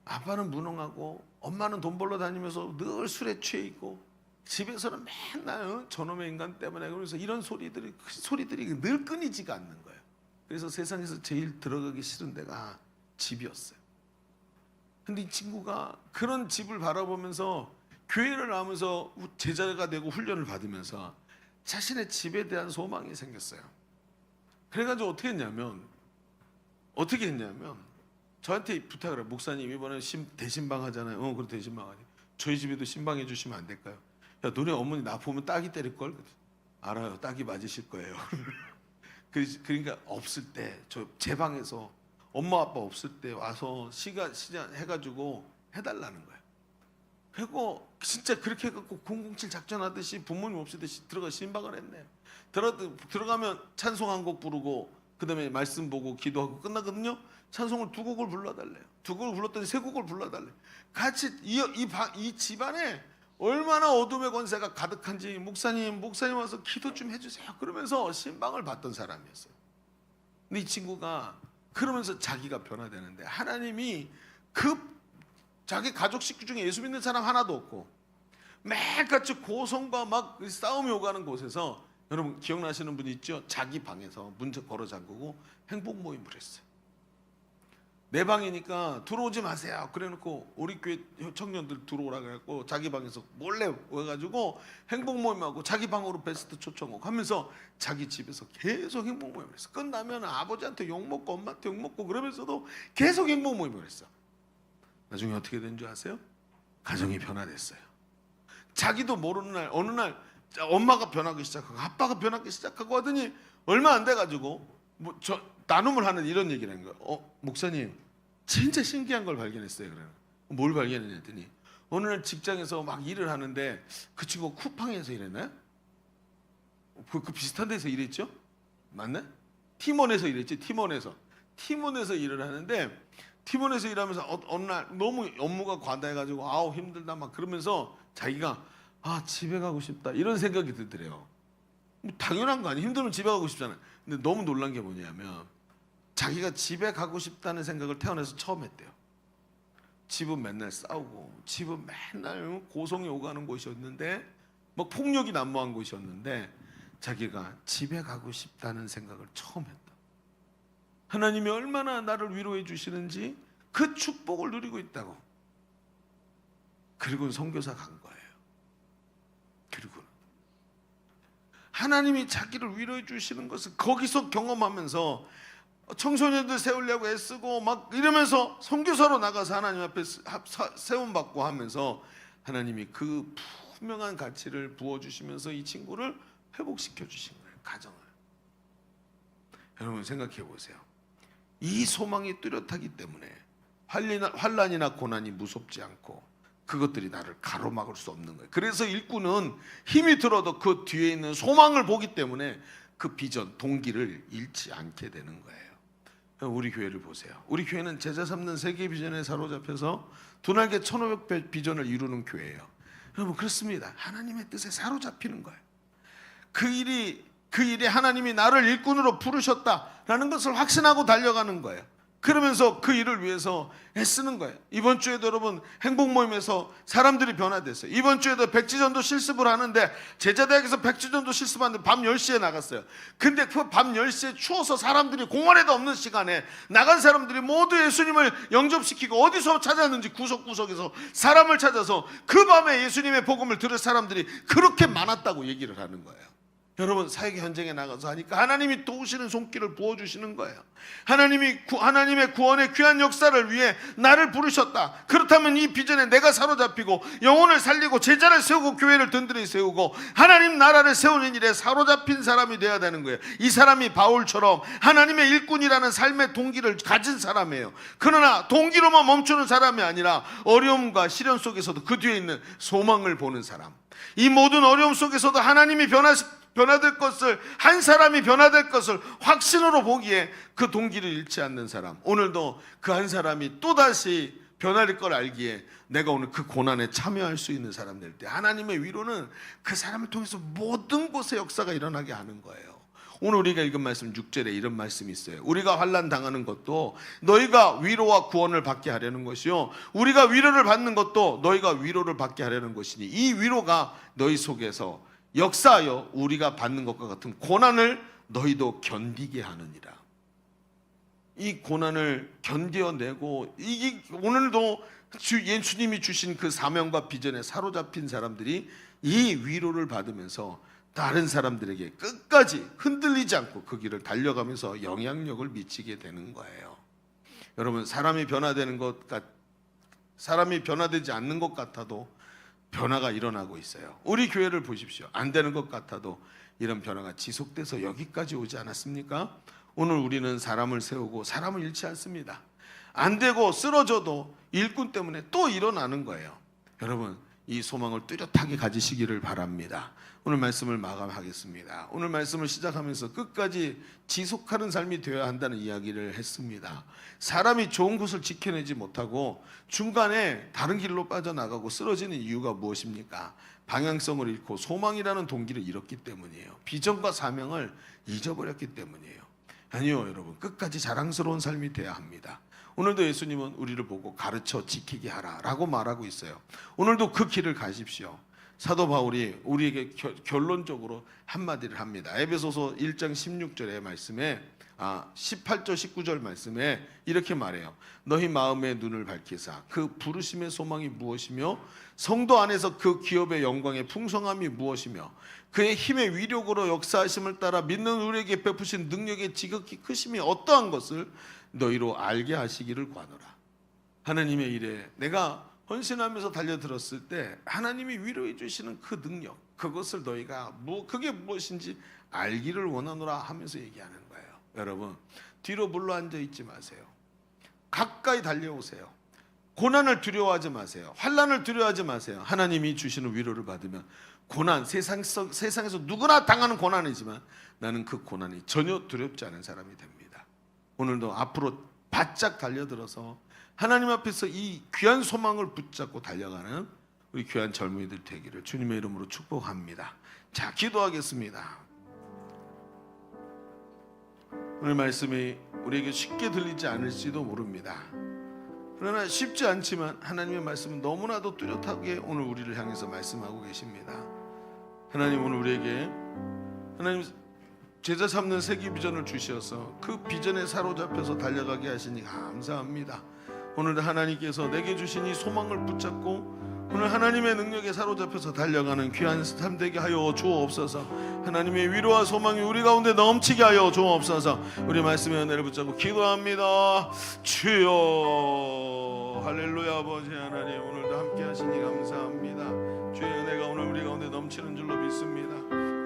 Speaker 4: 아빠는 무능하고 엄마는 돈 벌러 다니면서 늘 술에 취해 있고 집에서는 맨날 저놈의 인간 때문에 그러면서 이런 소리들이 늘 끊이지가 않는 거예요. 그래서 세상에서 제일 들어가기 싫은 데가 집이었어요. 근데 이 친구가 그런 집을 바라보면서 교회를 나오면서 제자가 되고 훈련을 받으면서 자신의 집에 대한 소망이 생겼어요. 그래가지고 어떻게 했냐면 저한테 부탁을 해요. 목사님 이번에 대신방 하잖아요. 그래 대신방 하니 저희 집에도 신방해 주시면 안 될까요? 야 너네 어머니 나 보면 딱이 때릴걸? 알아요. 딱이 맞으실 거예요. 그러니까 없을 때 제 방에서 엄마 아빠 없을 때 와서 시간 해가지고 해달라는 거예요. 그리고 진짜 그렇게 해갖고 007 작전하듯이 부모님 없이듯이 들어가 신방을 했네요. 들어가면 찬송 한 곡 부르고 그 다음에 말씀 보고 기도하고 끝나거든요. 찬송을 2곡을 불러달래요. 2곡을 불렀더니 3곡을 불러달래요. 같이 이 집안에 얼마나 어둠의 권세가 가득한지 목사님 와서 기도 좀 해주세요. 그러면서 신방을 받던 사람이었어요. 근데 이 친구가 그러면서 자기가 변화되는데 하나님이 자기 가족 식구 중에 예수 믿는 사람 하나도 없고 매일같이 고성과 막 싸움이 오가는 곳에서 여러분 기억나시는 분 있죠? 자기 방에서 문 걸어 잠그고 행복 모임을 했어요. 내 방이니까 들어오지 마세요. 그래놓고 우리 교회 청년들 들어오라 그래갖고 자기 방에서 몰래 와가지고 행복 모임하고 자기 방으로 베스트 초청하고 하면서 자기 집에서 계속 행복 모임을 했어. 끝나면 아버지한테 욕먹고 엄마한테 욕먹고 그러면서도 계속 행복 모임을 했어. 나중에 어떻게 된 줄 아세요? 가정이 변화됐어요. 자기도 모르는 날 어느 날 엄마가 변하기 시작하고 아빠가 변하기 시작하고 하더니 얼마 안 돼가지고 나눔을 하는 이런 얘기를 한 거예요. 목사님 진짜 신기한 걸 발견했어요. 그래요. 뭘 발견했더니 어느 날 직장에서 막 일을 하는데 그 친구가 쿠팡에서 일했나요? 그 비슷한 데서 일했죠? 맞나? 팀원에서 일했지. 팀원에서 일을 하는데 팀원에서 일하면서 어느 날 너무 업무가 과다해가지고 아우 힘들다 막 그러면서 자기가 집에 가고 싶다 이런 생각이 들더래요. 당연한 거 아니에요. 힘들면 집에 가고 싶잖아요. 근데 너무 놀란 게 뭐냐면 자기가 집에 가고 싶다는 생각을 태어나서 처음 했대요. 집은 맨날 싸우고 집은 맨날 고성이 오가는 곳이었는데 막 폭력이 난무한 곳이었는데 자기가 집에 가고 싶다는 생각을 처음 했다. 하나님이 얼마나 나를 위로해 주시는지 그 축복을 누리고 있다고. 그리고는 선교사 간 거예요. 그리고 하나님이 자기를 위로해 주시는 것을 거기서 경험하면서 청소년들 세우려고 애쓰고 막 이러면서 선교사로 나가서 하나님 앞에 세움받고 하면서 하나님이 그 분명한 가치를 부어주시면서 이 친구를 회복시켜 주신 거예요. 가정을. 여러분 생각해 보세요. 이 소망이 뚜렷하기 때문에 환난이나 고난이 무섭지 않고 그것들이 나를 가로막을 수 없는 거예요. 그래서 일꾼은 힘이 들어도 그 뒤에 있는 소망을 보기 때문에 그 비전, 동기를 잃지 않게 되는 거예요. 우리 교회를 보세요. 우리 교회는 제자 삼는 세계 비전에 사로잡혀서 두날개 1500배 비전을 이루는 교회예요. 여러분 그렇습니다. 하나님의 뜻에 사로잡히는 거예요. 그 일이 하나님이 나를 일꾼으로 부르셨다라는 것을 확신하고 달려가는 거예요. 그러면서 그 일을 위해서 애쓰는 거예요. 이번 주에도 여러분 행복 모임에서 사람들이 변화됐어요. 이번 주에도 백지전도 실습을 하는데 제자대학에서 백지전도 실습하는데 밤 10시에 나갔어요. 근데 그 밤 10시에 추워서 사람들이 공원에도 없는 시간에 나간 사람들이 모두 예수님을 영접시키고 어디서 찾았는지 구석구석에서 사람을 찾아서 그 밤에 예수님의 복음을 들을 사람들이 그렇게 많았다고 얘기를 하는 거예요. 여러분 사역의 현장에 나가서 하니까 하나님이 도우시는 손길을 부어주시는 거예요. 하나님의 구원의 귀한 역사를 위해 나를 부르셨다. 그렇다면 이 비전에 내가 사로잡히고 영혼을 살리고 제자를 세우고 교회를 든든히 세우고 하나님 나라를 세우는 일에 사로잡힌 사람이 되어야 되는 거예요. 이 사람이 바울처럼 하나님의 일꾼이라는 삶의 동기를 가진 사람이에요. 그러나 동기로만 멈추는 사람이 아니라 어려움과 시련 속에서도 그 뒤에 있는 소망을 보는 사람. 이 모든 어려움 속에서도 하나님이 변화될 것을, 한 사람이 변화될 것을 확신으로 보기에 그 동기를 잃지 않는 사람. 오늘도 그 한 사람이 또다시 변할 걸 알기에 내가 오늘 그 고난에 참여할 수 있는 사람 될 때 하나님의 위로는 그 사람을 통해서 모든 곳에 역사가 일어나게 하는 거예요. 오늘 우리가 읽은 말씀 6절에 이런 말씀이 있어요. 우리가 환난 당하는 것도 너희가 위로와 구원을 받게 하려는 것이요, 우리가 위로를 받는 것도 너희가 위로를 받게 하려는 것이니 이 위로가 너희 속에서 역사하여 우리가 받는 것과 같은 고난을 너희도 견디게 하느니라. 이 고난을 견뎌내고, 이게 오늘도 예수님이 주신 그 사명과 비전에 사로잡힌 사람들이 이 위로를 받으면서 다른 사람들에게 끝까지 흔들리지 않고 그 길을 달려가면서 영향력을 미치게 되는 거예요. 여러분, 사람이 변화되지 않는 것 같아도 변화가 일어나고 있어요. 우리 교회를 보십시오. 안 되는 것 같아도 이런 변화가 지속돼서 여기까지 오지 않았습니까? 오늘 우리는 사람을 세우고 사람을 잃지 않습니다. 안 되고 쓰러져도 일꾼 때문에 또 일어나는 거예요. 여러분, 이 소망을 뚜렷하게 가지시기를 바랍니다. 오늘 말씀을 마감하겠습니다. 오늘 말씀을 시작하면서 끝까지 지속하는 삶이 되어야 한다는 이야기를 했습니다. 사람이 좋은 것을 지켜내지 못하고 중간에 다른 길로 빠져나가고 쓰러지는 이유가 무엇입니까? 방향성을 잃고 소망이라는 동기를 잃었기 때문이에요. 비전과 사명을 잊어버렸기 때문이에요. 아니요, 여러분, 끝까지 자랑스러운 삶이 돼야 합니다. 오늘도 예수님은 우리를 보고 가르쳐 지키게 하라 라고 말하고 있어요. 오늘도 그 길을 가십시오. 사도 바울이 우리에게 결론적으로 한마디를 합니다. 에베소서 1장 16절의 말씀에 18절 19절 말씀에 이렇게 말해요. 너희 마음의 눈을 밝히사 그 부르심의 소망이 무엇이며 성도 안에서 그 기업의 영광의 풍성함이 무엇이며 그의 힘의 위력으로 역사하심을 따라 믿는 우리에게 베푸신 능력의 지극히 크심이 어떠한 것을 너희로 알게 하시기를 구하노라. 하나님의 일에 내가 헌신하면서 달려들었을 때 하나님이 위로해 주시는 그 능력, 그것을 너희가 그게 무엇인지 알기를 원하노라 하면서 얘기하는 거예요. 여러분, 뒤로 물러앉아 있지 마세요. 가까이 달려오세요. 고난을 두려워하지 마세요. 환난을 두려워하지 마세요. 하나님이 주시는 위로를 받으면 고난, 세상에서 누구나 당하는 고난이지만 나는 그 고난이 전혀 두렵지 않은 사람이 됩니다. 오늘도 앞으로 바짝 달려들어서 하나님 앞에서 이 귀한 소망을 붙잡고 달려가는 우리 귀한 젊은이들 되기를 주님의 이름으로 축복합니다. 자, 기도하겠습니다. 오늘 말씀이 우리에게 쉽게 들리지 않을지도 모릅니다. 그러나 쉽지 않지만 하나님의 말씀은 너무나도 뚜렷하게 오늘 우리를 향해서 말씀하고 계십니다. 하나님, 오늘 우리에게 하나님 제자 삼는 세계 비전을 주셔서 그 비전에 사로잡혀서 달려가게 하시니 감사합니다. 오늘도 하나님께서 내게 주신 이 소망을 붙잡고 오늘 하나님의 능력에 사로잡혀서 달려가는 귀한 삶 되게 하여 주옵소서. 하나님의 위로와 소망이 우리 가운데 넘치게 하여 주옵소서. 우리 말씀의 은혜를 붙잡고 기도합니다. 주여, 할렐루야. 아버지 하나님, 오늘도 함께 하시니 감사합니다. 주의 은혜가 오늘 우리 가운데 넘치는 줄로 믿습니다.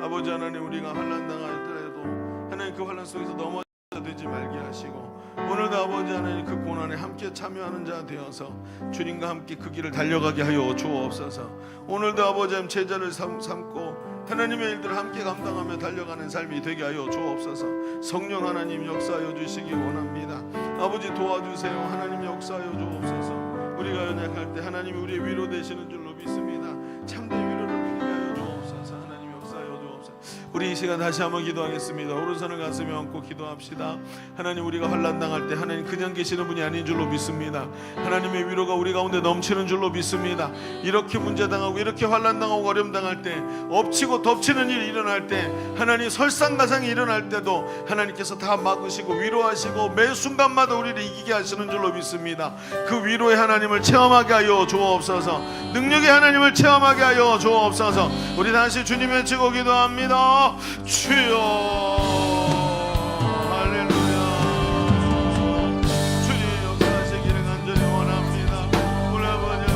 Speaker 4: 아버지 하나님, 우리가 환난 당할때라도 하나님 그 환난 속에서 넘어져 되지 말게 하시고 오늘도 아버지 하나님 그 고난에 함께 참여하는 자 되어서 주님과 함께 그 길을 달려가게 하여 주옵소서. 오늘도 아버지 하나님 제자를 삼고 하나님의 일들을 함께 감당하며 달려가는 삶이 되게 하여 주옵소서. 성령 하나님 역사하여 주시기 원합니다. 아버지 도와주세요. 하나님 역사하여 주옵소서. 우리가 연약할 때 하나님이 우리의 위로 되시는 줄로 믿습니다. 참된 위로를 누리게 하여 주옵소서. 하나님 역사하여 주옵소서. 우리 이 시간 다시 한번 기도하겠습니다. 오른손을 가슴에 얹고 기도합시다. 하나님, 우리가 환난 당할 때 하나님 그냥 계시는 분이 아닌 줄로 믿습니다. 하나님의 위로가 우리 가운데 넘치는 줄로 믿습니다. 이렇게 문제 당하고 이렇게 환난 당하고 어려움 당할 때, 엎치고 덮치는 일이 일어날 때, 하나님 설상가상이 일어날 때도 하나님께서 다 막으시고 위로하시고 매 순간마다 우리를 이기게 하시는 줄로 믿습니다. 그 위로의 하나님을 체험하게 하여 주옵소서. 능력의 하나님을 체험하게 하여 주옵소서. 우리 다시 주님 외치고 기도합니다. 주여, 할렐루야. 주님 역사하시기를 간절히 원합니다. 우리 아버지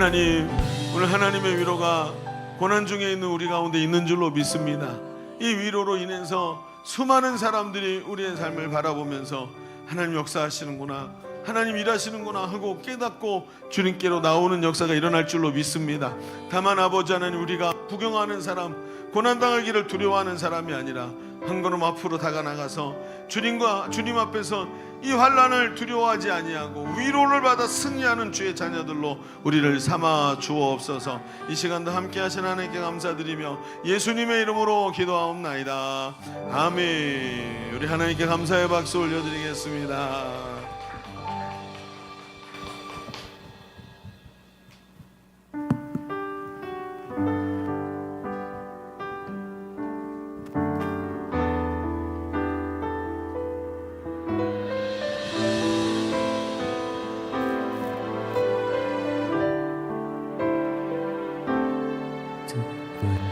Speaker 4: 하나님, 오늘 하나님의 위로가 고난 중에 있는 우리 가운데 있는 줄로 믿습니다. 이 위로로 인해서 수많은 사람들이 우리의 삶을 바라보면서 하나님 역사하시는구나, 하나님 일하시는구나 하고 깨닫고 주님께로 나오는 역사가 일어날 줄로 믿습니다. 다만 아버지 하나님, 우리가 구경하는 사람, 고난당하기를 두려워하는 사람이 아니라 한 걸음 앞으로 다가나가서 주님 앞에서 이 환난을 두려워하지 아니하고 위로를 받아 승리하는 주의 자녀들로 우리를 삼아 주옵소서. 이 시간도 함께 하신 하나님께 감사드리며 예수님의 이름으로 기도하옵나이다. 아멘. 우리 하나님께 감사의 박수 올려드리겠습니다.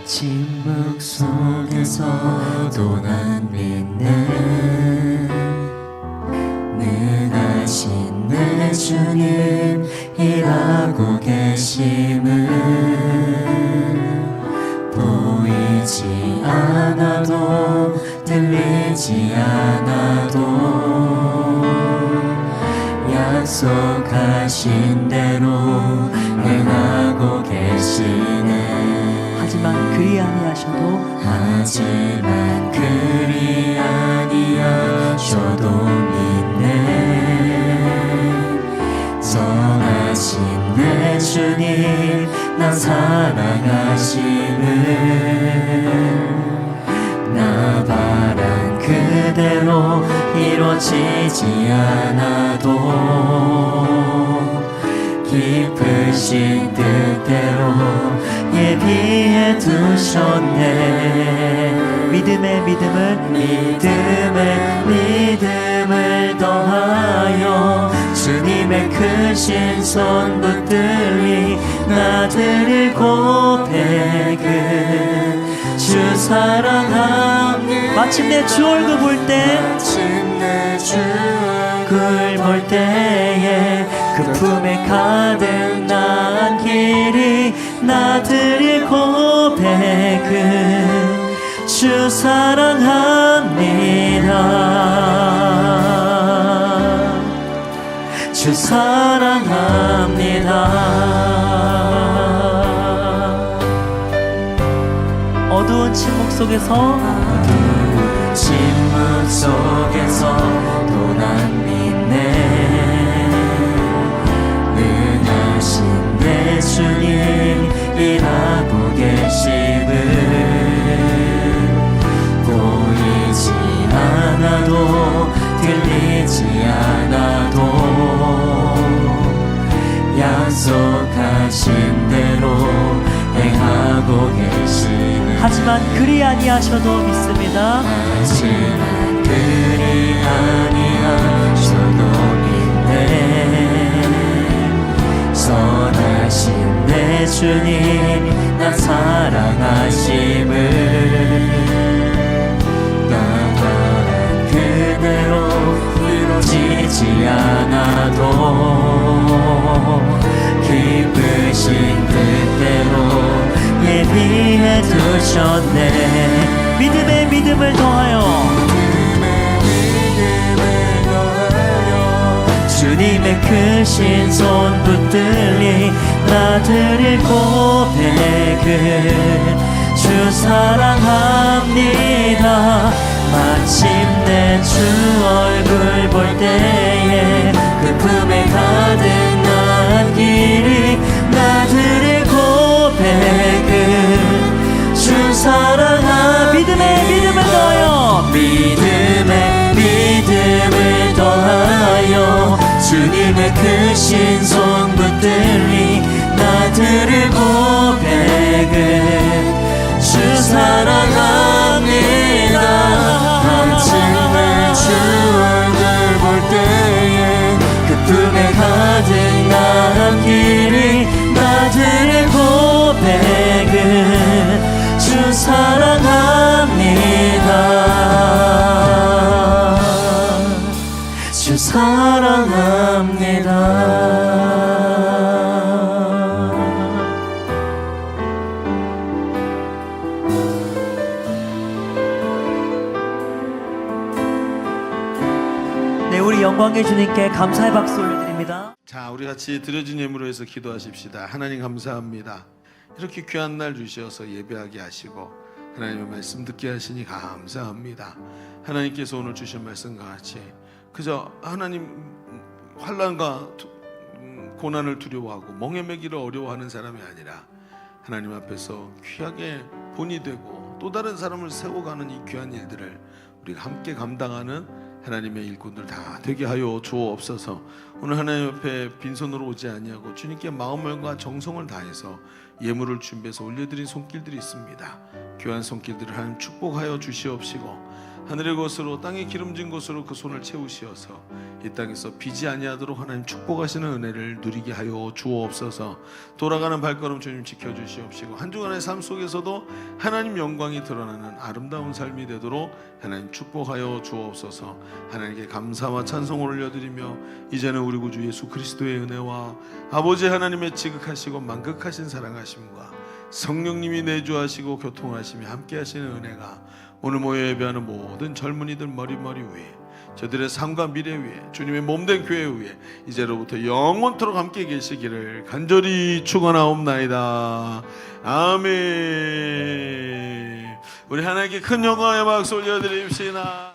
Speaker 2: 침묵 속에서도 난 믿네. 능하신 내 주님 일하고 계심을 보이지 않아도 들리지 않아도 약속하신 대로 행하고 계시네.
Speaker 1: 하지만 그리
Speaker 2: 아니하셔도 믿네. 선하신 내 주님 난 사랑하심을 나 바란 그대로 이루어지지 않아도 깊으신 뜻대로 예비해 두셨네. 믿음의 믿음을 더하여 주님의 크신 손 붙들리 나들을 고백은 주 사랑합니다.
Speaker 1: 마침내 주 얼굴 볼 때,
Speaker 2: 마침내 주 얼굴 볼 때에 그 품에 가득 난 길이 나들의 고백은 주 사랑합니다. 주 사랑합니다.
Speaker 1: 어두운 침묵 속에서
Speaker 2: 침묵 속에서도 난 믿네. 능하신 내 주님 일하고 계심을 보이지 않아도 들리지 않아도 약속하신 대로 행하고 계시는.
Speaker 1: 하지만 그리 아니하셔도 믿습니다.
Speaker 2: 하지만 그리 아니하셔도 믿네. 선하신 내 주님 나 사랑하심을 나 바란 그대로 이루어지지 않아도 기쁘신 뜻대로 예비해 두셨네.
Speaker 1: 믿음을 더하여
Speaker 2: 주님의 크신 손 붙들리 나들의 고백은 주 사랑합니다. 마침내 주 얼굴 볼 때에 그 품에 가득 난 길이 나들의 고백은 주 사랑합니다.
Speaker 1: 믿음을 더하여
Speaker 2: 믿음을 더하여 주님의 크신 손 붙들리 나들의 고백은 주 사랑합니다. 마침내 주 얼굴 볼 때에 그 품에 가득 난 길이 나들의 고백은 주 사랑합니다. 주 사랑합니다. 우리 영광의 주님께 감사의 박수 올려드립니다.
Speaker 4: 자, 우리 같이 드려진 예물로 해서 기도하십시다. 하나님 감사합니다. 이렇게 귀한 날 주셔서 예배하게 하시고 하나님의 말씀 듣게 하시니 감사합니다. 하나님께서 오늘 주신 말씀과 같이 그저 하나님 환난과 고난을 두려워하고 멍에 매기를 어려워하는 사람이 아니라 하나님 앞에서 귀하게 본이 되고 또 다른 사람을 세워가는 이 귀한 일들을 우리가 함께 감당하는 하나님의 일꾼들 다 되게 하여 주옵소서. 오늘 하나님 옆에 빈손으로 오지 아니하고 주님께 마음과 정성을 다해서 예물을 준비해서 올려드린 손길들이 있습니다. 귀한 손길들을 하나님 축복하여 주시옵시고 하늘의 것으로 땅에 기름진 것으로 그 손을 채우시어서 이 땅에서 비지 아니하도록 하나님 축복하시는 은혜를 누리게 하여 주옵소서. 돌아가는 발걸음 주님 지켜주시옵시고 한 주간의 삶 속에서도 하나님 영광이 드러나는 아름다운 삶이 되도록 하나님 축복하여 주옵소서. 하나님께 감사와 찬송을 올려드리며 이제는 우리 구주 예수 그리스도의 은혜와 아버지 하나님의 지극하시고 만극하신 사랑하심과 성령님이 내주하시고 교통하심이 함께하시는 은혜가 오늘 모여 예배하는 모든 젊은이들 머리머리 위에 저들의 삶과 미래 위에 주님의 몸된 교회 위에 이제로부터 영원토록 함께 계시기를 간절히 축원하옵나이다. 아멘. 우리 하나님께 큰 영광의 박수 올려드립시다.